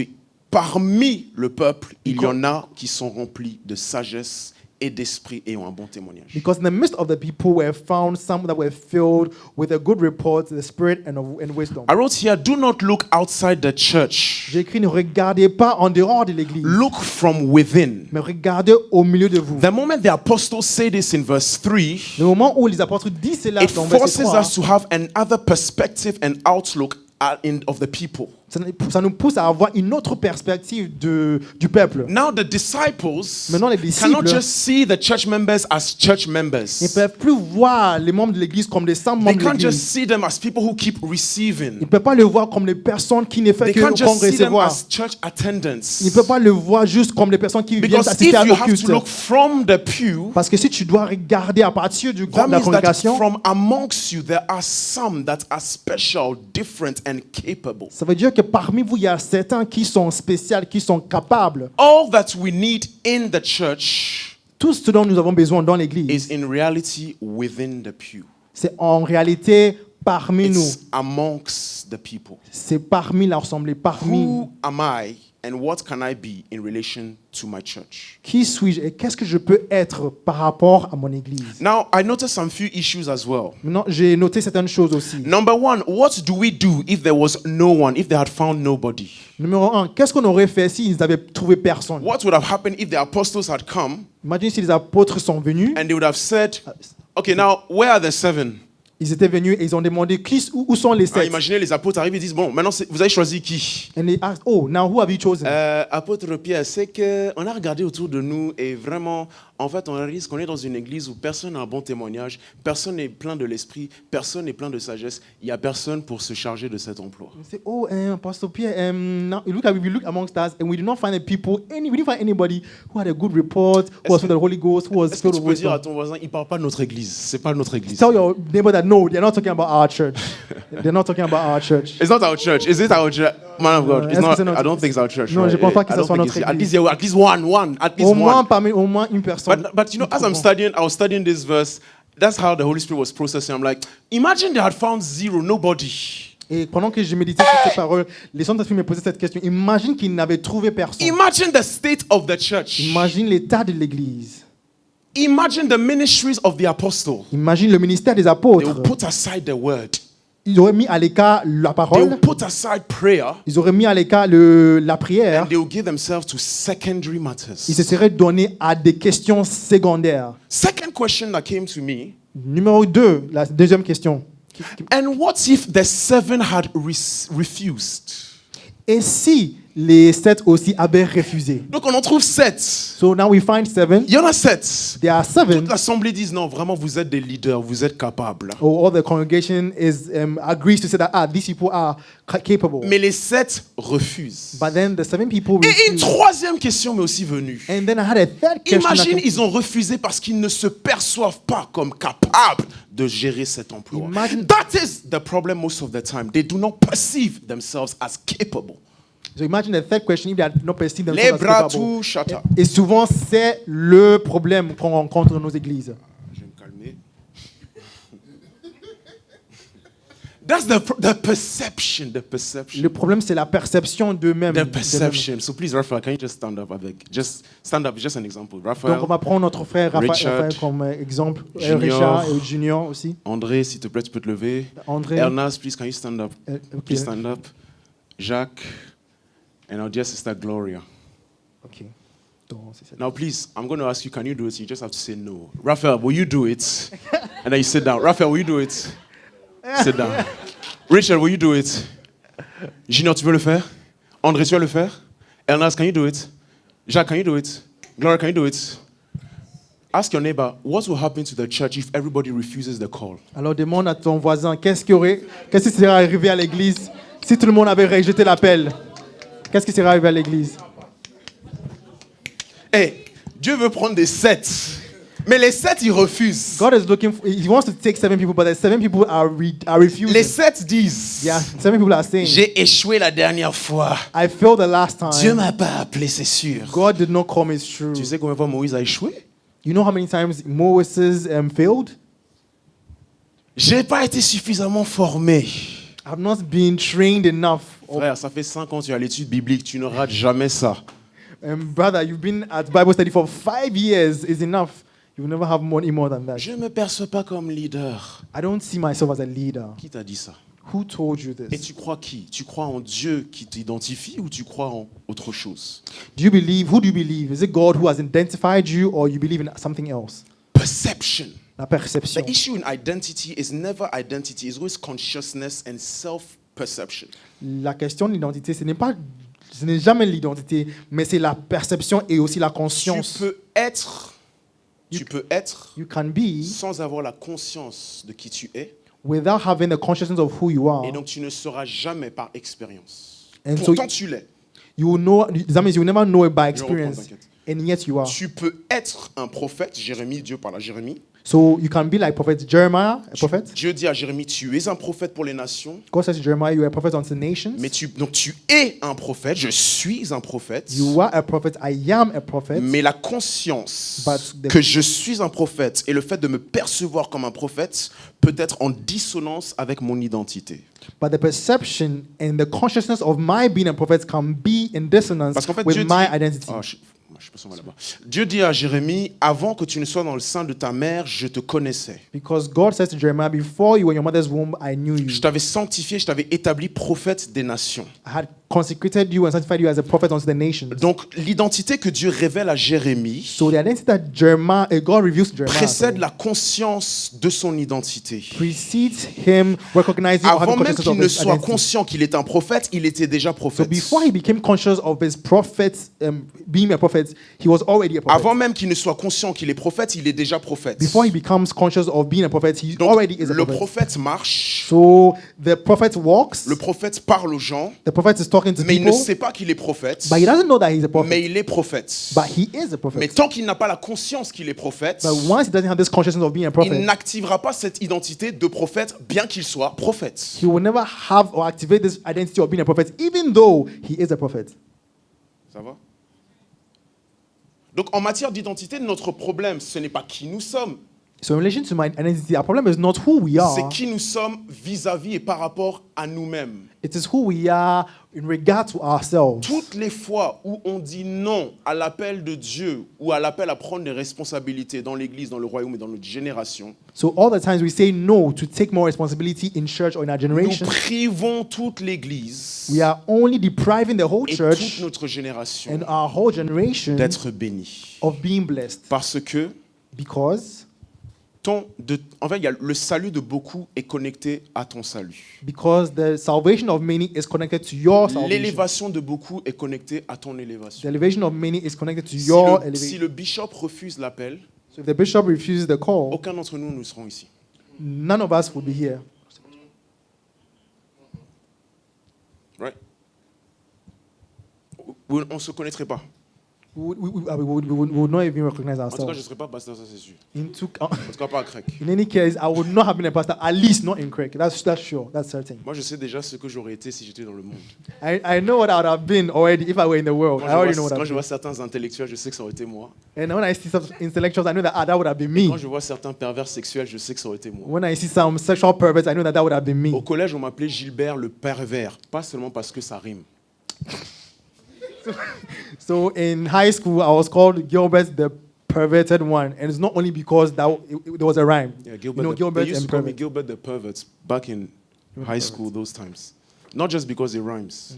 parmi le peuple, il y en a qui sont remplis de sagesse et d'esprit et ont un bon témoignage. Because in the midst of the people were found some that were filled with a good report, the spirit and wisdom. I wrote here, do not look outside the church. J'ai écrit, ne regardez pas en dehors de l'église, Look from within. mais regardez au milieu de vous. The moment the apostles say this in verse 3, Le moment où les apôtres disent cela it dans verset forces 3, us to have another perspective and outlook of the people. ça nous pousse à avoir une autre perspective du peuple. Now the disciples Maintenant, les disciples cannot just see the church members as church Ils ne members. peuvent plus voir les membres de l'église comme des simples They membres de can't just l'église. see them as people who keep receiving. Ils ne peuvent pas le voir comme les personnes qui ne font They que can't just see them recevoir. as church attendants. Ils ne peuvent pas le voir juste comme les personnes qui viennent Because if assister à you nos have to cultes. look from the pew, Parce que si tu dois regarder à partir du groupe that de la means that congrégation, from amongst you there are some that are special, different, and capable. ça veut dire que parmi vous, il y a certains qui sont spéciaux, qui sont capables. All that we need in the church Tout ce dont nous avons besoin dans l'église, is in reality within the pew. c'est en réalité parmi nous. It's amongst the people. C'est parmi l'assemblée, parmi. Who am I and what can I be in relation to my church? Qui suis-je et qu'est-ce que je peux être par rapport à mon église? Now, I noticed some few issues as well. Maintenant, j'ai noté certaines choses aussi. Number one, what do we do if there was no one, if they had found nobody? Numéro 1, qu'est-ce qu'on aurait fait s'ils n'avaient trouvé personne? What would have happened if the apostles had come Imagine si les apôtres sont venus. and they would have said, okay, now where are the 7? Ils étaient venus et ils ont demandé où sont les Ah, 7? imaginez les apôtres arrivent et disent, bon, maintenant vous avez choisi qui? And they asked, oh, now who have you chosen? Apôtre Pierre, c'est qu'on a regardé autour de nous et vraiment, en fait, on réalise qu'on est dans une église où personne n'a un bon témoignage, personne n'est plein de l'esprit, personne n'est plein de sagesse, il n'y a personne pour se charger de cet emploi. They say, oh, Pastor Pierre, now we look amongst us and we did not find we didn't find anybody who had a good report, who was from the Holy Ghost, who was Est-ce que filled tu with peux dire à wisdom. ton voisin, il ne parle pas de notre église, c'est pas notre église. Tell your neighbor that no, they're not talking about our church. They're not talking about our church. It's not our church. Is it our church? Man of God, it's est-ce que not. c'est notre- I don't think it's our church. Non, right? je pense pas que I ce don't soit think notre it's- église. at least one. At least Au moins one. une personne. But you know, as I was studying this verse, that's how the Holy Spirit was processing. I'm like, imagine they had found zero, nobody. Et pendant que je méditais sur ces paroles, les Saint-Esprit me posaient cette question. Imagine qu'ils n'avaient trouvé personne. Imagine the state of the church. Imagine l'état de l'Église. Imagine the ministries of the apostle. Imagine le ministère des They apôtres. will put aside the word. Ils auraient mis à l'écart la They parole. will put aside prayer. Ils auraient mis à l'écart la prière. And they will give themselves to secondary matters. Ils se seraient donnés à des questions secondaires. Second question that came to me. Numéro 2, la deuxième question. And what if the seven had refused? Et si les 7 aussi avaient refusé? Donc on en trouve 7. So now we find 7. Il y en a 7. There are 7. Toute l'assemblée dit non, vraiment vous êtes des leaders, vous êtes capables. Or all the congregation agrees to say that these people are capable. Mais les 7 refusent. But then the 7 people Et une refused. troisième question m'est aussi venue. And then I had a third question. Imagine, ils ont refusé parce qu'ils ne se perçoivent pas comme capables de gérer cet emploi. Imagine- That is the problem most of the time. They do not perceive themselves as capable. So imagine the third question if they had not perceived Les themselves as bras capable. tout, shut up. Et souvent, c'est le problème qu'on rencontre dans nos églises. Je vais me calmer. That's the perception, the perception. Le problème, c'est la perception d'eux-mêmes. The perception. So please, Raphael, can you just stand up avec? Just stand up, just an example. Donc, Raphael, on va prendre notre frère Richard, Raphaël comme exemple. Junior. Richard et Junior aussi. André, s'il te plaît, tu peux te lever. André. Ernest, please, can you stand up? Ok. Please stand up. Jacques, and our dear sister Gloria. Ok. Donc, c'est ça. Now, please, I'm going to ask you, can you do it? You just have to say no. Raphael, will you do it? And then you sit down. Raphael, will you do it? Sit down. Richard, will you do it? Junior, tu veux le faire? André, tu vas le faire? Ernest, can you do it? Jacques, can you do it? Gloria, can you do it? Ask your neighbor, what will happen to the church if everybody refuses the call? Alors demande à ton voisin, qu'est-ce qui serait arrivé à l'église si tout le monde avait rejeté l'appel? Qu'est-ce qui serait arrivé à l'église? Hey, Dieu veut prendre des 7. Mais les 7, ils refusent. God is looking for, he wants to take 7 people, but the 7 people are refusing. Les 7 disent, Yeah, 7 people are saying, j'ai échoué la dernière fois. I failed the last Dieu time. m'a pas appelé, c'est sûr. God did not call me, it's true. Tu sais combien de fois Moïse a échoué? You know how many times Moses failed? J'ai pas été suffisamment formé. I've not been trained enough. Frère, ça fait 5 ans que tu es à l'étude biblique, tu ne rates jamais ça. Brother, you've been at Bible study for 5 years is enough. You will never have any more than that. Je ne me perçois pas comme leader. I don't see myself as a leader. Qui t'a dit ça? Who told you Et this? tu crois qui? Tu crois en Dieu qui t'identifie ou tu crois en autre chose? Who do you believe? Is it God who has identified you or you believe in something else? Perception. La perception. The issue in identity is never identity, it's always consciousness and self-perception. La question de l'identité, ce n'est jamais l'identité, mais c'est la perception et aussi la conscience. Tu peux être You can be sans avoir la conscience de qui tu es, without having the consciousness of who you are. et donc tu ne sauras jamais par expérience. And so Pourtant tu l'es. you will know. That means you will never know it by Je reprends, experience, t'inquiète. and yet you are. Tu peux être un prophète, Jérémie, Dieu parle à Jérémie. So you can be like Prophet Jeremiah, a prophet. Dieu dit à Jérémie, tu es un prophète pour les nations, God says to Jeremiah, you are a prophet unto the nations. mais donc tu es un prophète, je suis un prophète, You are a prophet. I am a prophet. mais la conscience But the- que je suis un prophète et le fait de me percevoir comme un prophète peut être en dissonance avec mon identité. But the perception and the consciousness of my being a prophet can be in dissonance Parce qu'en fait, with Dieu my dit, identity. je peux là-bas. Dieu dit à Jérémie, avant que tu ne sois dans le sein de ta mère, je te connaissais. Because God says to Jeremiah, before you were in your mother's womb, I knew you. Je t'avais sanctifié, je t'avais établi prophète des nations. I had consecrated you and sanctified you as a prophet unto the nations. Donc l'identité que Dieu révèle à Jérémie So the identity that God reveals to Jeremiah précède la conscience de son identité. precedes him recognizing or having Avant même consciousness qu'il of ne his soit identity. conscient qu'il est un prophète, il était déjà So prophète. before he became conscious of his prophet, being a prophet, he was already a prophet. Avant même qu'il ne soit conscient qu'il est prophète, il est déjà prophète. Before he becomes conscious of being a prophet, he Donc already is a le prophet. prophète marche, So the prophet walks, le prophète parle aux gens, the prophet is talking to mais il ne people, sait pas qu'il est prophète, but he doesn't know that he's a prophet. mais il est prophète. But he is a prophet. Mais tant qu'il n'a pas la conscience qu'il est prophète, But once he doesn't have this consciousness of being a il prophet, n'activera pas cette identité de prophète, bien qu'il soit prophète. he will never have or activate this identity of being a prophet, even though he is a prophet. Ça va? Donc en matière d'identité, notre problème, ce n'est pas qui nous sommes, So in relation to my identity, our problem is not who we c'est are, qui nous sommes vis-à-vis et par rapport à nous-mêmes. it is who we are in regard to ourselves. Toutes les fois où on dit non à l'appel de Dieu ou à l'appel à prendre des responsabilités dans l'Église, dans le royaume et dans notre génération, So all the times we say no to take more responsibility in church or in our nous generation, privons toute l'Église we are only depriving the whole et church toute notre génération and our whole generation d'être bénie. of being blessed. Parce que Because en fait, il y a le salut de beaucoup est connecté à ton salut. the salvation of many is connected to your salvation. L'élévation de beaucoup est connectée à ton The élévation. elevation of many is connected to your Si elevation. le bishop refuse l'appel, So if the bishop refuses the call, aucun d'entre nous ne serons ici. none of us will be here. Right? On ne se connaîtrait pas. We would not even recognize En tout cas, je ne ourselves. serais pas pasteur, ça c'est sûr. En En tout cas, pas à Crec. In any case, I would not have been a pastor, at least not in Craig. That's sure. That's certain. Moi, je sais déjà ce que j'aurais été si j'étais dans le monde. I know what I would have been already if I were in the world. I already know what Quand I've je vois been. certains intellectuels, je sais que ça aurait été moi. And when I see some intellectuals, I know that would have been me. Quand je vois certains pervers sexuels, je sais que ça aurait été moi. When I see some sexual perverts, I know that would have been Au me. collège, on m'appelait Gilbert le pervers, pas seulement parce que ça rime. So in high school, I was called Gilbert the perverted one, and it's not only because there was a rhyme. Yeah, You know, they Gilbert used to and call me pervert. Gilbert the pervert back in high school those times. Not just because it rhymes.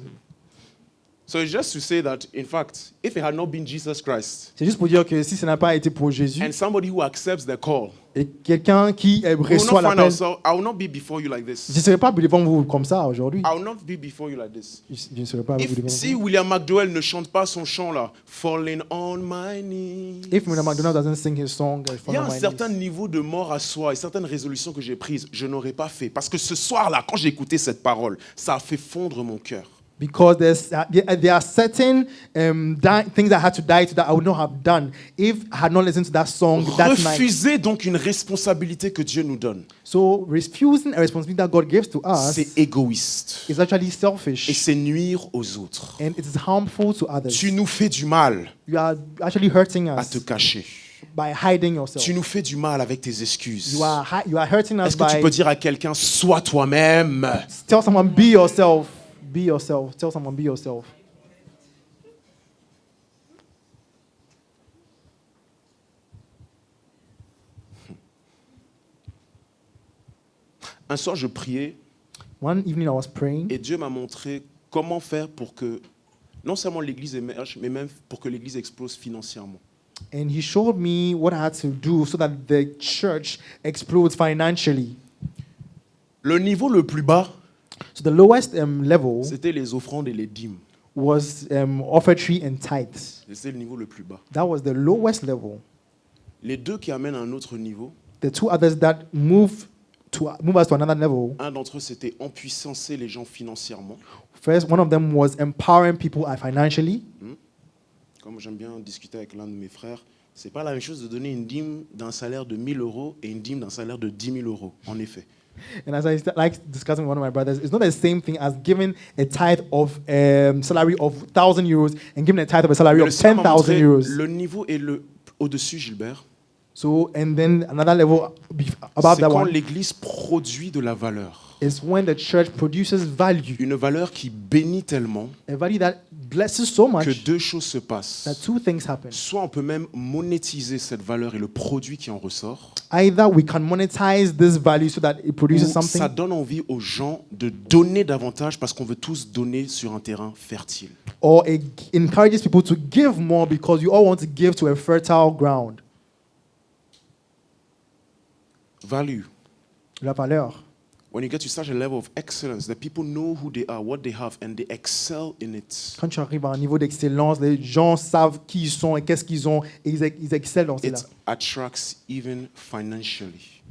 So it's just to say that, in fact, if it had not been Jesus Christ C'est juste pour dire que si ce n'a pas été pour Jésus and somebody who accepts the call, et quelqu'un qui we will reçoit not find l'appel, ourselves, I will not be before you like je ne this. serai pas devant vous comme ça aujourd'hui. I will not be before you like this. Je ne serai pas devant Si vous. William McDowell ne chante pas son chant là, Falling on my knees, If William McDonald doesn't sing his song, il y a un certain niveau de mort à soi et certaines résolutions que j'ai prises, je n'aurais pas fait. Parce que ce soir-là, quand j'ai écouté cette parole, ça a fait fondre mon cœur. Because there are certain things I had to die to that I would not have done if I had not listened to that song that night. Refuser donc une responsabilité que Dieu nous donne, So refusing a responsibility that God gives to us c'est égoïste is actually et selfish c'est nuire aux autres. and it is harmful to others. Tu nous fais du mal You are actually hurting à us te cacher. by hiding yourself. Tu nous fais du mal avec tes excuses. You are hurting us Est-ce que tu by peux dire à quelqu'un, sois toi-même? tell someone be yourself. Be yourself. Tell someone be yourself. Un soir, je priais One evening I was praying et Dieu m'a montré comment faire pour que non seulement l'Église émerge, mais même pour que l'Église explose financièrement. and he showed me what I had to do so that the church explodes financially. Le niveau le plus bas, So the lowest level c'était les offrandes et les dîmes. was offertory and tithes. C'était le niveau le plus bas. That was the lowest level. Les deux qui amènent à un autre niveau, The two others that move us to another level. un d'entre eux, c'était empuissancer les gens financièrement. First, one of them was empowering people financially. Comme j'aime bien discuter avec l'un de mes frères, c'est pas la même chose de donner une dîme d'un salaire de 1 000 euros et une dîme d'un salaire de 10 000 euros, en effet. And as I like discussing with one of my brothers, it's not the same thing as giving a tithe of salary of 1,000 euros and giving a tithe of a salary Mais le of Seigneur m'a 10,000 montré, euros. le niveau est au-dessus, Gilbert. So, and then another level above C'est that quand one l'Église produit de la valeur. is when the church produces value, Une valeur qui bénit tellement a value that blesses so que much deux choses se passent. that two things happen. Soit on peut même monétiser cette valeur et le produit qui en ressort, Either we can monetize this value so that it produces ou ça something, donne envie aux gens de donner davantage parce qu'on veut tous donner sur un terrain fertile. or it encourages people to give more because you all want to give to a fertile ground. Value. La valeur. When you get to such a level of excellence, the people know who they are, what they have, and they excel in it. Quand tu arrives à un niveau d'excellence, les gens savent qui ils sont et qu'est-ce qu'ils ont, et ils excellent dans cela. It attracts even financially.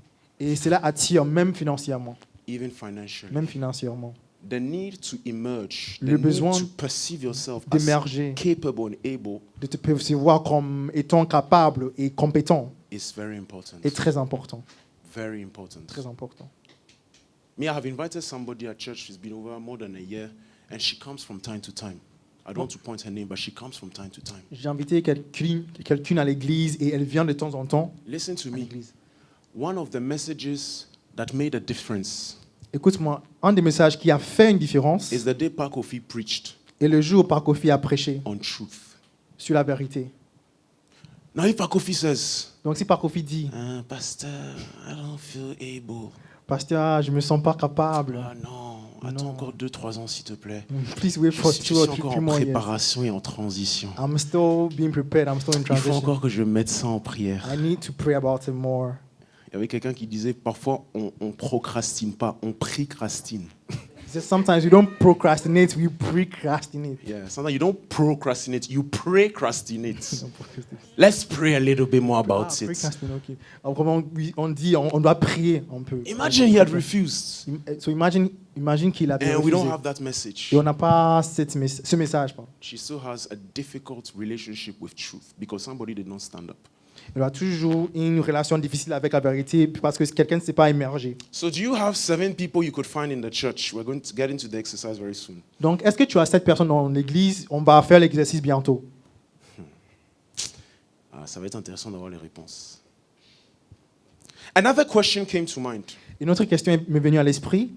Et cela attire même financièrement. Even financially. Même financièrement. The need to emerge, the Le need besoin to perceive yourself as d'émerger, capable and able de te percevoir comme étant capable et compétent is very important. est très important. Very important. Très important. Me, I have invited somebody at church who's been over more than a year, and she comes from time to time. I don't want to point her name, but she comes from time to time. J'ai invité quelqu'un à l'église et elle vient de temps en temps Listen to à me. l'église. One of the messages that made a difference Écoute-moi, un des messages qui a fait une différence is the day Pakofi preached est le jour où Parkofi a prêché on truth. sur la vérité. Now, if Pakofi says, Donc si Parkofi dit, Pastor, I don't feel able. Pasteur, je me sens pas capable. Ah non, attends Non. encore 2-3 ans, s'il te plaît. Please wait Je for suis 2 or encore 3 en more years. préparation et en transition. I'm still being prepared. I'm still in Il faut transition. encore que je mette ça en prière. I need to pray about it more. Il y avait quelqu'un qui disait, parfois, on procrastine pas, on précrastine. He says sometimes we don't procrastinate, we precrastinate. Yeah, sometimes you don't procrastinate, you precrastinate. Let's pray a little bit more about it. Procrastinate, okay. Vraiment, oui, on dit, on doit prier un peu. Imagine he had refused, So imagine qu'il avait and we don't refusé. have that message. Et on n'a pas ce message. Pardon. She still has a difficult relationship with truth because somebody did not stand up. Elle a toujours une relation difficile avec la vérité parce que quelqu'un ne s'est pas émergé. So do you have 7 people you could find in the church? We're going to get into the exercise very soon. Donc, est-ce que tu as 7 personnes dans l'église? On va faire l'exercice bientôt. Ça va être intéressant d'avoir les réponses. Another question came to mind. Une autre question m'est venue à l'esprit.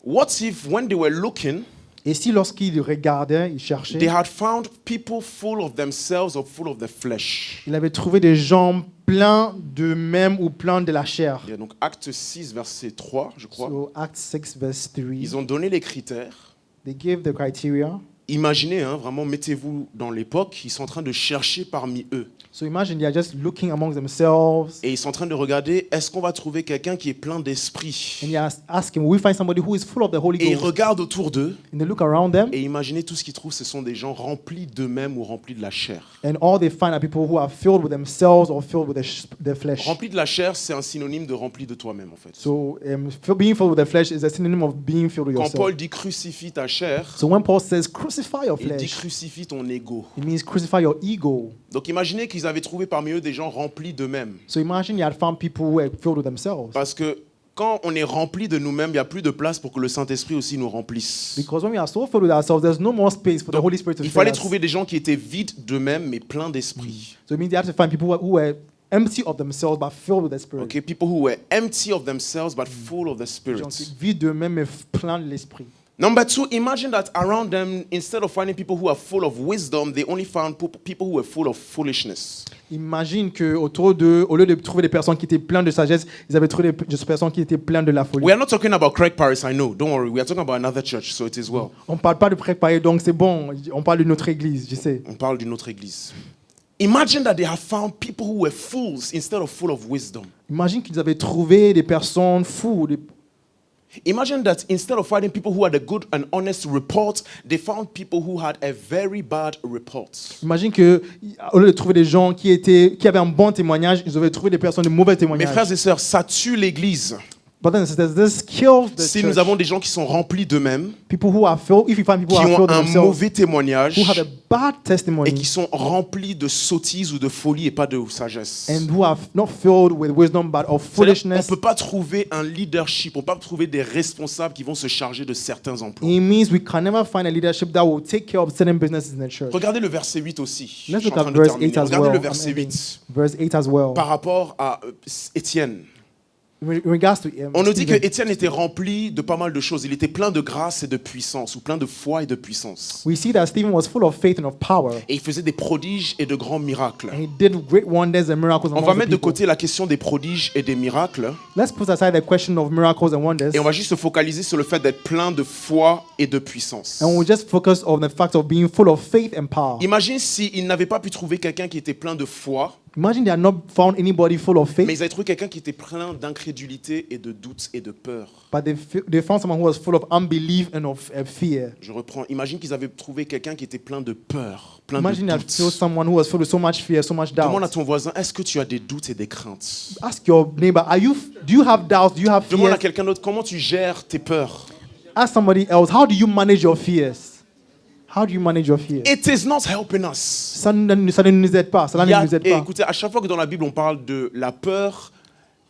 What if when they were looking, Et si lorsqu'il regardait, il cherchait, they had found people full of themselves or full of the flesh? il avait trouvé des gens pleins d'eux-mêmes ou pleins de la chair. Yeah, donc Acte 6, verset 3, je crois. So, Acts 6, verse 3. Ils ont donné les critères. They gave the criteria. Imaginez, vraiment, mettez-vous dans l'époque, ils sont en train de chercher parmi eux. So imagine they are just looking among themselves Et ils sont en train de regarder, est-ce qu'on va trouver quelqu'un qui est plein d'esprit? and they are asking, will we find somebody who is full of the Holy Et ils Ghost? regardent autour d'eux, And they look around them et imaginez tout ce qu'ils trouvent, ce sont des gens remplis d'eux-mêmes ou remplis de la chair. and all they find are people who are filled with themselves or filled with the flesh. Rempli de la chair, c'est un synonyme de rempli de toi-même, en fait. So being filled with the flesh is a synonym of being filled with Quand yourself. Paul dit crucifie ta chair, So when Paul says crucify your il dit flesh, crucifie ton ego. it means crucify your ego. Donc imaginez qu'ils avaient trouvé parmi eux des gens remplis d'eux-mêmes. So imagine you had found people who were filled with themselves. Parce que quand on est rempli de nous-mêmes, il n'y a plus de place pour que le Saint-Esprit aussi nous remplisse. Because when we are so filled with ourselves, there's no more space for the Donc, Holy Spirit to il fill fallait us. trouver des gens qui étaient vides d'eux-mêmes, mais pleins d'esprit. So it means you have to find people who were empty of themselves but filled with the Spirit. Okay, people who were empty of themselves but full of the Des gens qui Spirit. vides d'eux-mêmes mais pleins de l'esprit. Number 2, imagine that around them, instead of finding people who are full of wisdom, they only found people who were full of foolishness. Imagine que autour d'eux, au lieu de trouver des personnes qui étaient pleines de sagesse, ils avaient trouvé des personnes qui étaient pleines de la folie. We are not talking about Craig Paris, I know. Don't worry. We are talking about another church, so it is well. On ne parle pas de préparer, donc c'est bon. On parle de notre église, je sais. On parle d'une autre église. Imagine that they have found people who were fools instead of full of wisdom. Imagine qu'ils avaient trouvé des personnes fous. Imagine that instead of finding people who had a good and honest report, they found people who had a very bad report. Imagine que au lieu de trouver des gens qui avaient un bon témoignage, ils avaient trouvé des personnes de mauvais Mes témoignages. frères et sœurs, ça tue l'église. But then this kills the Si church. nous avons des gens qui sont remplis d'eux-mêmes, People who are filled, if you find people qui who are ont filled with un themselves, mauvais témoignage who have a bad et testimony, qui sont remplis de sottises ou de folie et pas de sagesse. and who are not filled with wisdom but of C'est-à-dire, on foolishness, ne peut pas trouver un leadership, on ne peut pas trouver des responsables qui vont se charger de certains emplois. it means we can never find a leadership that will take care of certain businesses in the church. Regardez le verset 8 aussi. Je Let's suis look en at train de verse terminer. 8 as Regardez well. le I'm verset ending. 8 Verse 8 as well. par rapport à Étienne. In regards to On nous dit que Stephen, Étienne était rempli de pas mal de choses. Il était plein de grâce et de puissance, ou plein de foi et de puissance. we see that Stephen was full of faith and of power, Et il faisait des prodiges et de grands miracles. and he did great wonders and miracles On among va the mettre de people. côté la question des prodiges et des miracles, Let's put aside the question of miracles and wonders, et on va juste se focaliser sur le fait d'être plein de foi et de puissance. and we'll just focus on the fact of being full of faith and power. Imagine s'ils n'avaient pas pu trouver quelqu'un qui était plein de foi, Imagine they had not found anybody full of mais faith, ils avaient trouvé quelqu'un qui était plein d'incrédulité et de doute et de peur. but they found someone who was full of unbelief and of fear. Je reprends. Imagine qu'ils avaient trouvé quelqu'un qui était plein de peur, plein Imagine de that found doute. someone who was full of so much fear, so much Demande à doubt. ton voisin, est-ce que tu as des doutes et des craintes? Ask your neighbor, do you have doubts? Do you have Demande à fears? quelqu'un d'autre, comment tu gères tes peurs? Ask somebody else, how do you manage your fears? How do you manage your fears? It is not helping us. Ça ne nous aide pas. Cela Il y ne a- nous aide et pas. écoutez, à chaque fois que dans la Bible on parle de la peur,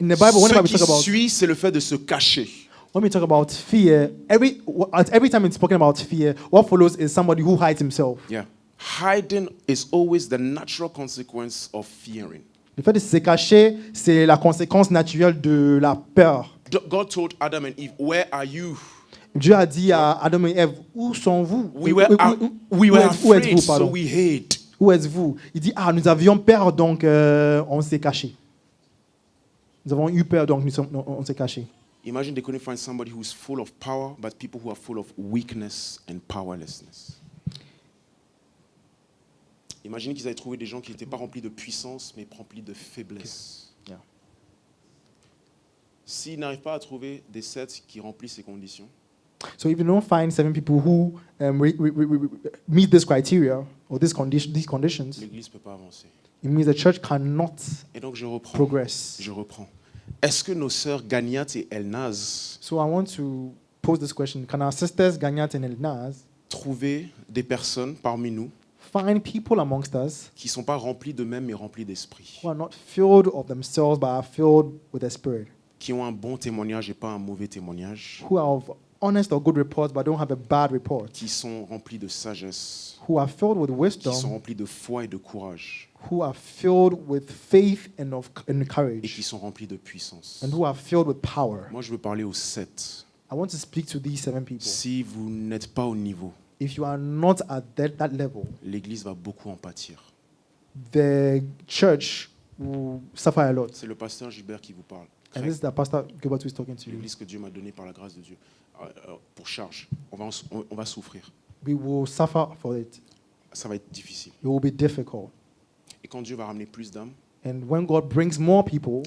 In the Bible, ce whenever we qui talk about suit, c'est le fait de se cacher. when we talk about fear, every time it's spoken about fear, what follows is somebody who hides himself. Yeah. Hiding is always the natural consequence of fearing. Le fait de se cacher, c'est la conséquence naturelle de la peur. God told Adam and Eve, where are you? Dieu a dit à Adam et Ève, où sont-vous? We were Où êtes-vous, afraid, so pardon? we hid. Où êtes-vous? Il dit, nous avions peur, donc on s'est caché. Nous avons eu peur, donc on s'est caché. Imagine they couldn't find somebody who's full of power, but people who are full of weakness and powerlessness. Imagine qu'ils avaient trouvé des gens qui n'étaient pas remplis de puissance, mais remplis de faiblesse. Yeah. S'ils n'arrivent pas à trouver des 7 qui remplissent ces conditions, So if you don't find 7 people who meet this criteria or these conditions, l'Église ne peut pas avancer. it means the church cannot Et donc je reprends. progress. Je reprends. Est-ce que nos sœurs Ganiat et Elnaz So I want to pose this question. Can our sisters, Ganyat and Elnaz, trouver des personnes parmi nous find people amongst us qui ne sont pas remplies d'eux-mêmes mais remplies d'esprit, who are not filled of themselves but are filled with the Spirit, qui ont un bon témoignage et pas un mauvais témoignage, who are of honest or good reports but don't have a bad report, qui sont remplis de sagesse, who are filled with qui sont wisdom, remplis de foi et de courage, who are filled with faith and et courage, qui sont remplis de puissance? and who are filled with power. Moi, je veux parler aux 7. I want to speak to these 7 people. Si vous n'êtes pas au niveau, If you are not at that level, l'Église va beaucoup en pâtir. the church will suffer a lot. C'est le pasteur Gilbert qui vous parle. And this is the pastor Gilbert who is talking to you. L'Église que Dieu m'a donnée par la grâce de Dieu. Pour charge, on va souffrir. We will suffer for it. Ça va être difficile. It will be difficult. Et quand Dieu va ramener plus d'âmes, And when God brings more people,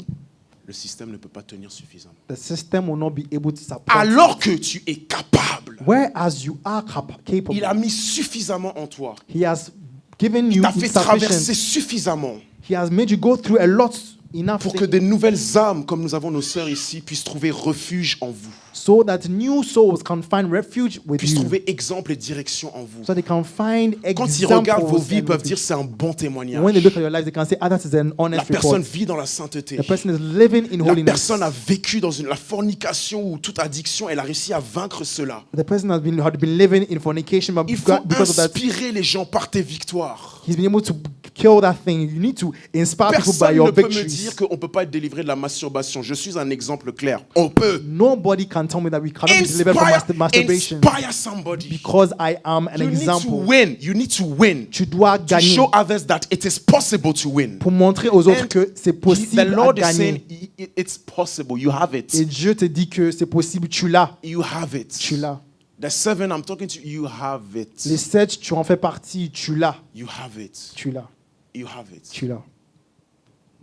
le système ne peut pas tenir suffisamment. the system will not be able to support. Alors que tu es capable, Whereas you are capable, il a mis suffisamment en toi. He has given Il you t'a fait traverser insufficient. suffisamment He has made you go through a lot, enough pour que des nouvelles âmes, comme nous avons nos sœurs ici, puissent trouver refuge en vous, so that new souls can find refuge with puissent you. trouver exemple et direction en vous. So they can find Quand ils regardent vos examples. vies, ils and peuvent refuge. dire c'est un bon témoignage. When they look at your lives, they can say, "Ah, that is an La honest personne report." vit dans la sainteté. The person is living in La holiness. personne a vécu dans la fornication ou toute addiction, elle a réussi à vaincre cela. The person had been living in fornication, but Il faut because of that, inspirer les gens par tes victoires. he's been able to kill that thing. You need to inspire people by Personne your ne peut me victories. dire qu'on ne peut pas être délivré de la masturbation. Je suis un exemple clair. On peut. Nobody can tell me that we cannot be delivered from masturbation Inspire somebody. because I am an You need to example. win. You need to win. Tu dois To gagner show others that it is possible to win. pour montrer aux autres And que c'est The possible à Lord is saying gagner. it's possible. You have Et it. Dieu te dit que c'est possible, tu l'as. You have it. Tu l'as. The 7 I'm talking to you have it. Les 7, tu en fais partie, tu l'as. You have it. Tu l'as. You have it. Tu l'as.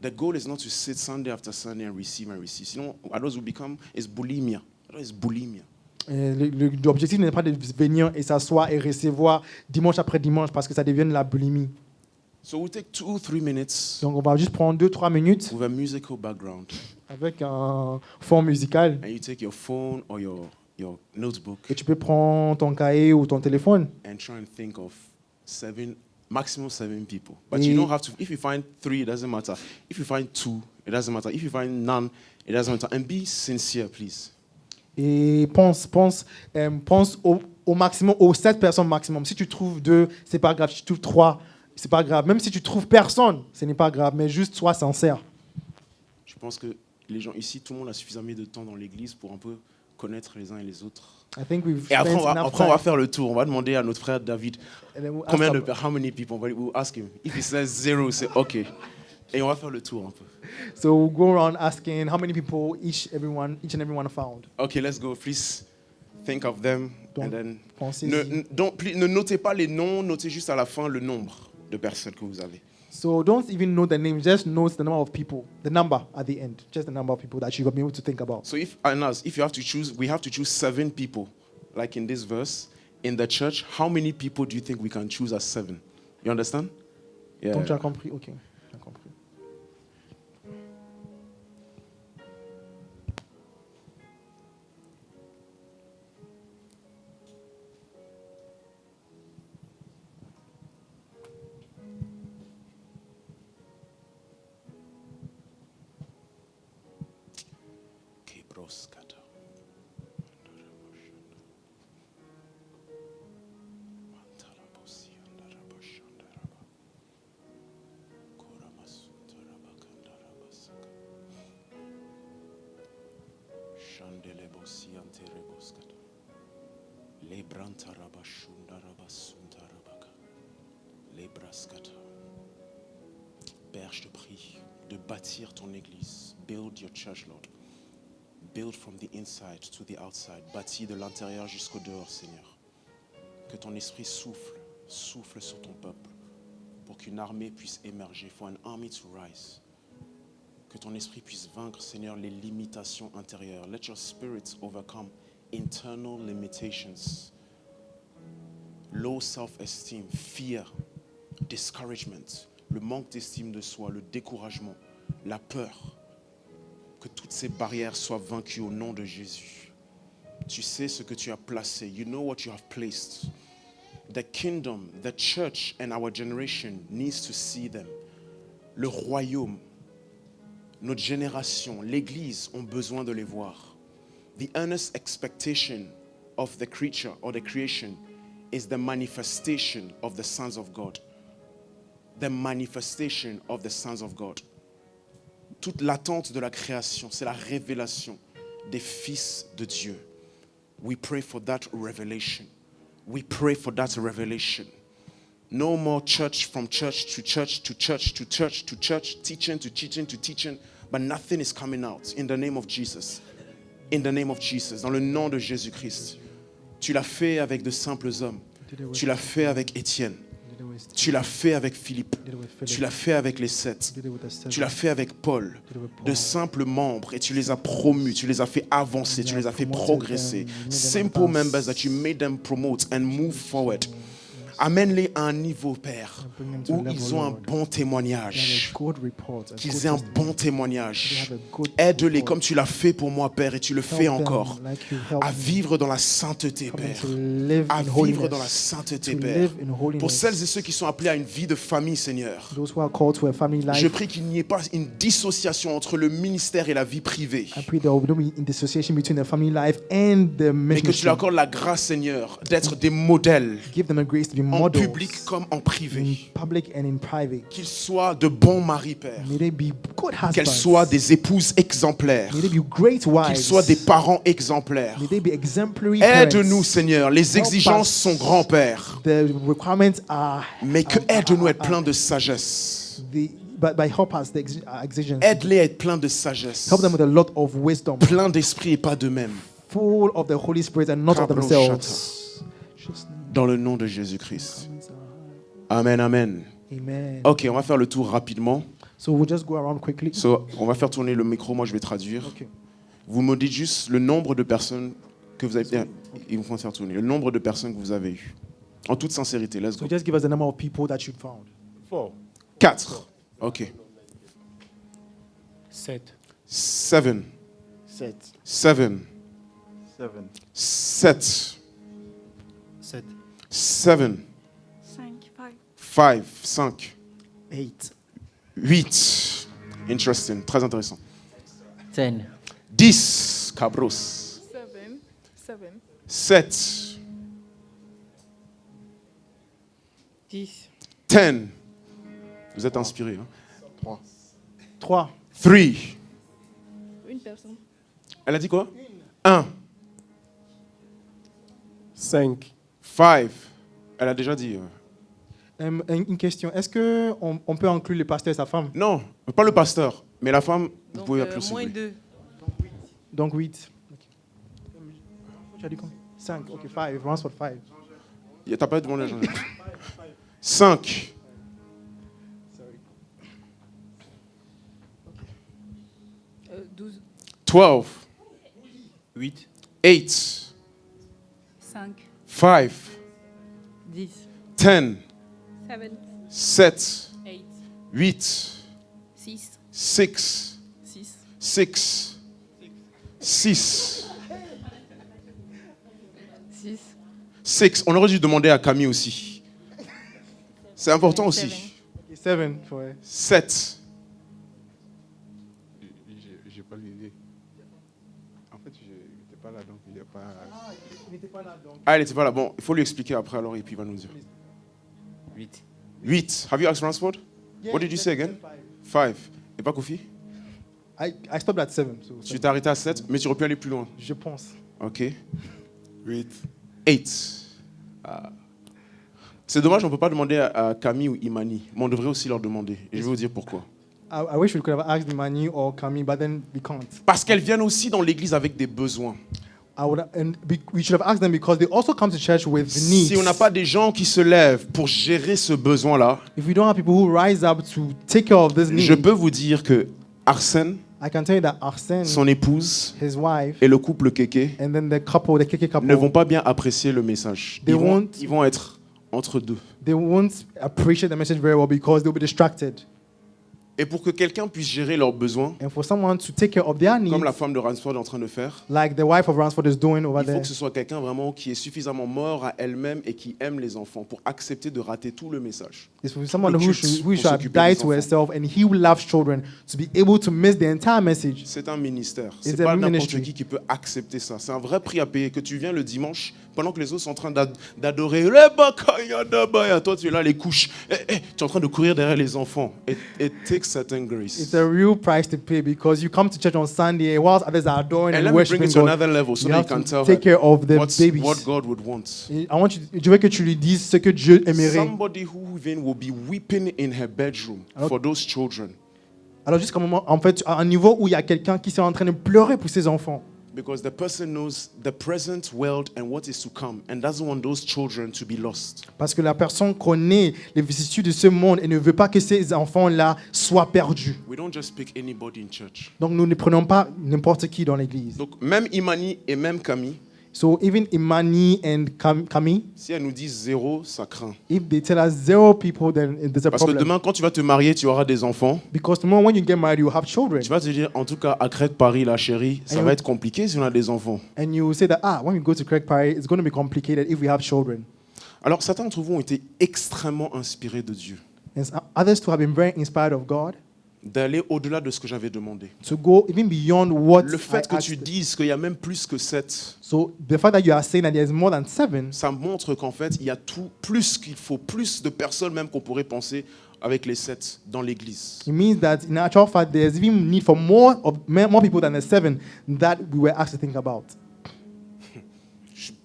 The goal is not to sit Sunday after Sunday and receive and receive. Sinon, others will become is bulimia. It's bulimia. L'objectif n'est pas de venir et s'asseoir et recevoir dimanche après dimanche parce que ça devient la boulimie. So we'll take 2-3 minutes Donc on va juste prendre 2-3 minutes with a musical background, avec un fond musical and you take your phone or your notebook et tu peux prendre ton cahier ou ton téléphone and try and think of maximum 7 people. But you don't have to. If you find 3, it doesn't matter. If you find 2, it doesn't matter. If you find none, it doesn't matter. And be sincere, please. et pense au maximum, aux 7 personnes maximum. Si tu trouves 2, c'est pas grave. Si tu trouves 3, c'est pas grave. Même si tu trouves personne, ce n'est pas grave. Mais juste sois sincère. Je pense qu'il les gens ici, tout le monde a suffisamment de temps dans l'église pour un peu connaître les uns et les autres. I think we've Et après, spent on enough va time. faire le tour. On va demander à notre frère David And then we'll ask combien de about- personnes, how many people. We'll ask him. If he says 0, c'est OK. Et on va faire le tour un peu. So we'll go around asking how many people each and everyone found. OK, let's go. Please think of them. Donc, And then pensez-y. ne notez pas les noms, notez juste à la fin le nombre de personnes que vous avez. So don't even know the name, just note the number of people, the number at the end, just the number of people that you will be able to think about. So if you have to choose, we have to choose 7 people, like in this verse, in the church. How many people do you think we can choose as 7? You understand? Yeah. Donc tu as compris? Ok, j'ai compris. Père, je te prie de bâtir ton église. Build your church, Lord. Build from the inside to the outside. Bâtis de l'intérieur jusqu'au dehors, Seigneur. Que ton esprit souffle sur ton peuple pour qu'une armée puisse émerger. For an army to rise. Que ton esprit puisse vaincre, Seigneur, les limitations intérieures. Let your spirit overcome internal limitations. Low self-esteem, fear, discouragement, le manque d'estime de soi, le découragement, la peur. Que toutes ces barrières soient vaincues au nom de Jésus. Tu sais ce que tu as placé. You know what you have placed. The kingdom, the church and our generation needs to see them. Le royaume, notre génération, l'église ont besoin de les voir. The earnest expectation of the creature or the creation is the manifestation of the sons of God. The manifestation of the sons of God. Toute l'attente de la création, c'est la révélation des fils de Dieu. We pray for that revelation. We pray for that revelation. No more church from church to church to church to church to church, teaching to teaching to teaching, but nothing is coming out in the name of Jesus. In the name of Jesus, dans le nom de Jésus-Christ. Tu l'as fait avec de simples hommes. Tu l'as fait avec Étienne. Tu l'as fait avec Philippe. Tu l'as fait avec les 7. Tu l'as fait avec Paul. De simples membres et tu les as promus, tu les as fait avancer, tu les as fait progresser. Simple members that you made them promote and move forward. Amène-les à un niveau, Père, où ils ont un bon témoignage. Qu'ils aient un bon témoignage. Aide-les comme tu l'as fait pour moi, Père, et tu le fais encore. À vivre dans la sainteté, Père. À vivre dans la sainteté, Père. Pour celles et ceux qui sont appelés à une vie de famille, Seigneur. Je prie qu'il n'y ait pas une dissociation entre le ministère et la vie privée. Mais que tu leur accordes la grâce, Seigneur, d'être des modèles. En public comme en privé. Qu'ils soient de bons maris, Père. Qu'elles soient des épouses exemplaires. Qu'ils soient des parents exemplaires. Aide-nous, Seigneur. Les exigences sont grands, Père. Mais que aide-nous à être plein de sagesse. Aide-les à être plein de sagesse. Plein d'esprit et pas d'eux-mêmes. Full of the Holy Spirit and not of themselves. Dans le nom de Jésus-Christ. Amen, amen. Amen. Ok, on va faire le tour rapidement. So we'll just go around quickly. On va faire tourner le micro, moi je vais traduire. Okay. Vous me dites juste le nombre de personnes que vous avez... Ils vous font faire tourner. Le nombre de personnes que vous avez eues. En toute sincérité, let's go. So just give us the number of people that you found. 4. Ok. 7. 7. 7. 7. 7. 7. 7. 5. 5. 8. 8. Interesting. Très intéressant. 10. 10. Cabros. 7. 10. 10. Vous êtes inspirés. Hein? 3. 3. personne. Elle a dit quoi? 1. 5. 5. Elle a déjà dit. Une question. Est-ce qu'on peut inclure le pasteur et sa femme? Non, pas le pasteur, mais la femme, vous Donc, pouvez appeler aussi. moins 2. Donc 8. Tu as dit combien? 5. Ok, 5. Ransford 5. T'as pas demandé à changer. 5. 12. 12. 8. 8. 5. 5. 10. 10. 7. 7. 8. 8. 6. 6. 6. 6. 6. 6. 6. On aurait dû demander à Camille aussi. C'est important aussi. 7 for her. 7. J'ai pas l'idée. En fait, je n'étais pas là, donc il n'y a pas. Il n'était pas là donc. Ah, elle n'était pas là. Bon, il faut lui expliquer après alors et puis il va nous dire. 8. 8. Have you asked Ransford? What did you say again? 5. Et pas Kofi? I stopped at 7. So Tu t'es arrêté à 7, mais tu aurais pu aller plus loin. je pense. Ok. 8. 8. Ah. C'est dommage, on ne peut pas demander à Camille ou Imani, mais on devrait aussi leur demander. Et je vais vous dire pourquoi. I wish we could have asked Imani or Camille, but then we can't. Parce qu'elles viennent aussi dans l'église avec des besoins. We should have asked them because they also come to church with needs. Si on n'a pas des gens qui se lèvent pour gérer ce besoin-là, If we don't have people who rise up to take care of this need, je peux vous dire que Arsène, I can tell you that Arsène, son épouse his wife, et le couple Kéké and then the KK couple, ne vont pas bien apprécier le message. They won't- Ils vont être entre deux. they won't appreciate the message very well because they'll be distracted. Et pour que quelqu'un puisse gérer leurs besoins, And for someone to take care of their needs, comme la femme de Ransford est en train de faire, like the wife of Ransford is doing over il faut there, que ce soit quelqu'un vraiment qui est suffisamment mort à elle-même et qui aime les enfants pour accepter de rater tout le message. is for someone le who culte should, pour should have s'occuper des died to enfants. herself and he who loves children to be able to miss the entire message. C'est un ministère. C'est It's a pas n'importe ministry. qui peut accepter ça. C'est un vrai prix à payer. Que tu viens le dimanche, pendant que les autres sont en train d'adorer. Toi, tu es là, les couches. Tu es en train de courir derrière les enfants. It takes certain grace. It's a real price to pay because you come to church on Sunday whilst others are adoring And and let me bring worshiping it to God. another level so You that you have can to tell take care of the babies. what God would want. Et je veux que tu lui dises ce que Dieu aimerait. Somebody who even will be weeping in her bedroom Alors- for those children. Alors jusqu'à un moment, en fait, à un niveau où il y a quelqu'un qui est en train de pleurer pour ses enfants. Because the person knows the present world and what is to come and doesn't want those children to be lost. Parce que la personne connaît les vicissitudes de ce monde et ne veut pas que ces enfants-là soient perdus. We don't just pick anybody in church. Donc nous ne prenons pas n'importe qui dans l'église. Donc même Imani et même Camille, So even Imani and Camille, si elles nous disent 0, ça craint. if they tell us 0 people, then there's a Parce que problem. demain, quand tu vas te marier, tu auras des enfants. Because tomorrow when you get married, you have children. Tu vas te dire, en tout cas, à Crète, Paris, la chérie, ça And va you- être compliqué si on a des enfants. And you say that, when we go to Craig Party, it's going to be complicated if we have children. Alors, certains d'entre vous ont été extrêmement inspirés de Dieu, And others too have been very inspired of God d'aller au-delà de ce que j'avais demandé. to go even beyond what Le I fait que tu asked. dises qu'il y a même plus que 7, So the fact that you are saying that there's more than 7, ça montre qu'en fait, il y a tout, plus qu'il faut, plus de personnes même qu'on pourrait penser avec les 7 dans l'église. it means that in actual fact there's even need for more people than the 7 that we were asked to think about.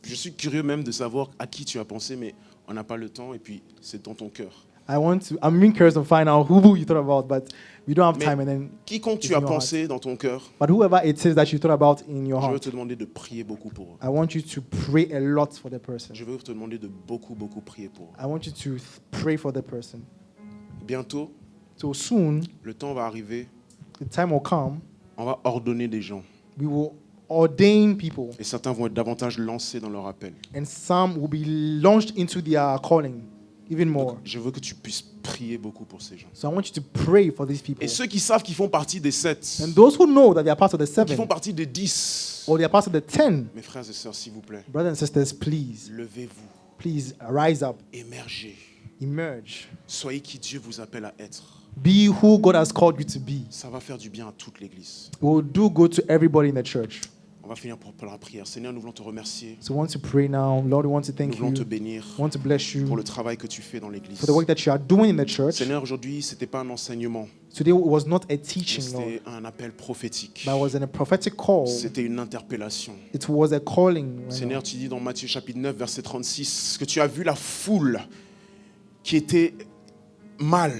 Je suis curieux même de savoir à qui tu as pensé, mais on n'a pas le temps et puis c'est dans ton cœur. I'm being curious to find out who you thought about, but we don't have Mais time. And then, quiconque It's tu as in your pensé dans ton cœur, but whoever it is that you thought about in your je veux heart, te demander de prier beaucoup pour eux. I want you to pray a lot for the person. Je veux te demander de beaucoup prier pour eux. I want you to pray for the person. Bientôt, So soon, le temps va arriver, the time will come, on va ordonner des gens. we will ordain people, Et certains vont être davantage lancés dans leur appel. and some will be launched into their calling even more. Je veux que tu puisses prier beaucoup pour ces gens. So I want you to pray for these people. Et ceux qui savent qu'ils font partie des 7, And those who know that they are part of the qui font 7 partie des 10, or they are part of the 10, mes frères et sœurs, s'il vous plaît, brothers and sisters, please, levez-vous, please rise up, émergez, emerge. soyez qui Dieu vous appelle à être. Be who God has called you to be. Ça va faire du bien à toute l'église. It will do good to everybody in the church. On On va finir par la prière. Seigneur, nous voulons te remercier. So we want to pray now. Lord, we want to Nous thank voulons te you. bénir We want to bless pour you le travail que tu fais dans l'Église. for the work that you are doing in the church. Seigneur, aujourd'hui, ce n'était pas un enseignement, Today it was not a mais teaching, Lord, c'était un appel prophétique. but it was a prophetic call. C'était une interpellation. It was a calling. Seigneur, tu dis dans Matthieu chapitre 9, verset 36, que tu as vu la foule qui était mal.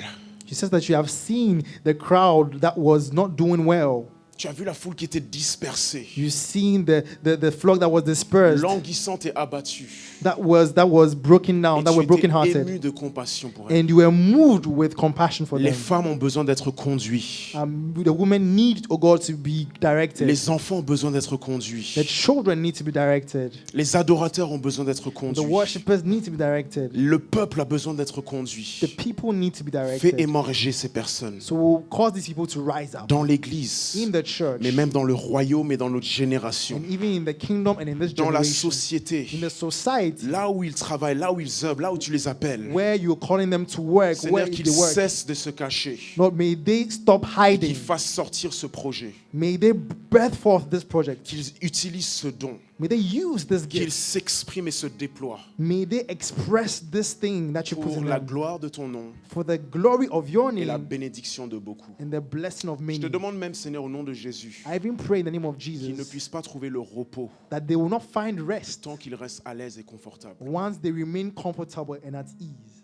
He says that you have seen the crowd that was not doing well. Tu as vu la foule qui était dispersée, You've seen the flock that was dispersed, languissante et abattue. that was broken down, Et that tu were étais brokenhearted. ému de compassion pour elle. And you were moved with compassion for Les them. femmes ont besoin d'être conduites. The women need, oh God, to be directed. Les enfants ont besoin d'être conduits. The children need to be directed. Les adorateurs ont besoin d'être The conduits. worshippers need to be directed. Le peuple a besoin d'être conduit. The people need to be Fais directed. émerger ces personnes So we'll cause these people to rise up dans l'Église, in the church, mais même dans le royaume et dans notre génération, and even in the kingdom and in this dans la generation, société, in the society, là où ils travaillent, là où ils œuvrent, là où tu les appelles. where you're calling them to work, where Seigneur, qu'ils they work. cessent de se cacher, Lord, may they stop et hiding. qu'ils fassent sortir ce projet, May they birth forth this project. qu'ils utilisent ce don, May they use this qu'ils gift. s'expriment et se déploient May they express this thing that you put pour in la them gloire de ton nom for the glory of your et la name bénédiction de beaucoup. and the blessing of Je many. te demande même, Seigneur, au nom de Jésus, I even pray in the name of qu'ils ne Jesus puissent pas trouver le repos that they will not find rest tant qu'ils restent à l'aise et confortables. once they remain comfortable and at ease.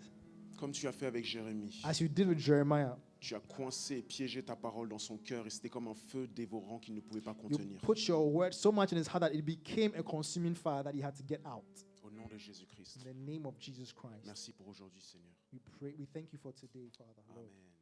Comme tu as fait avec Jérémie. As you did with Jeremiah, Tu as coincé et piégé ta parole dans son cœur et c'était comme un feu dévorant qu'il ne pouvait pas you contenir. put your word so much in his heart that it became a consuming fire that he had to get out. Au nom de Jésus-Christ. In the name of Jesus Christ, Merci pour aujourd'hui, Seigneur. we pray. We thank you for today, Father. Lord. Amen.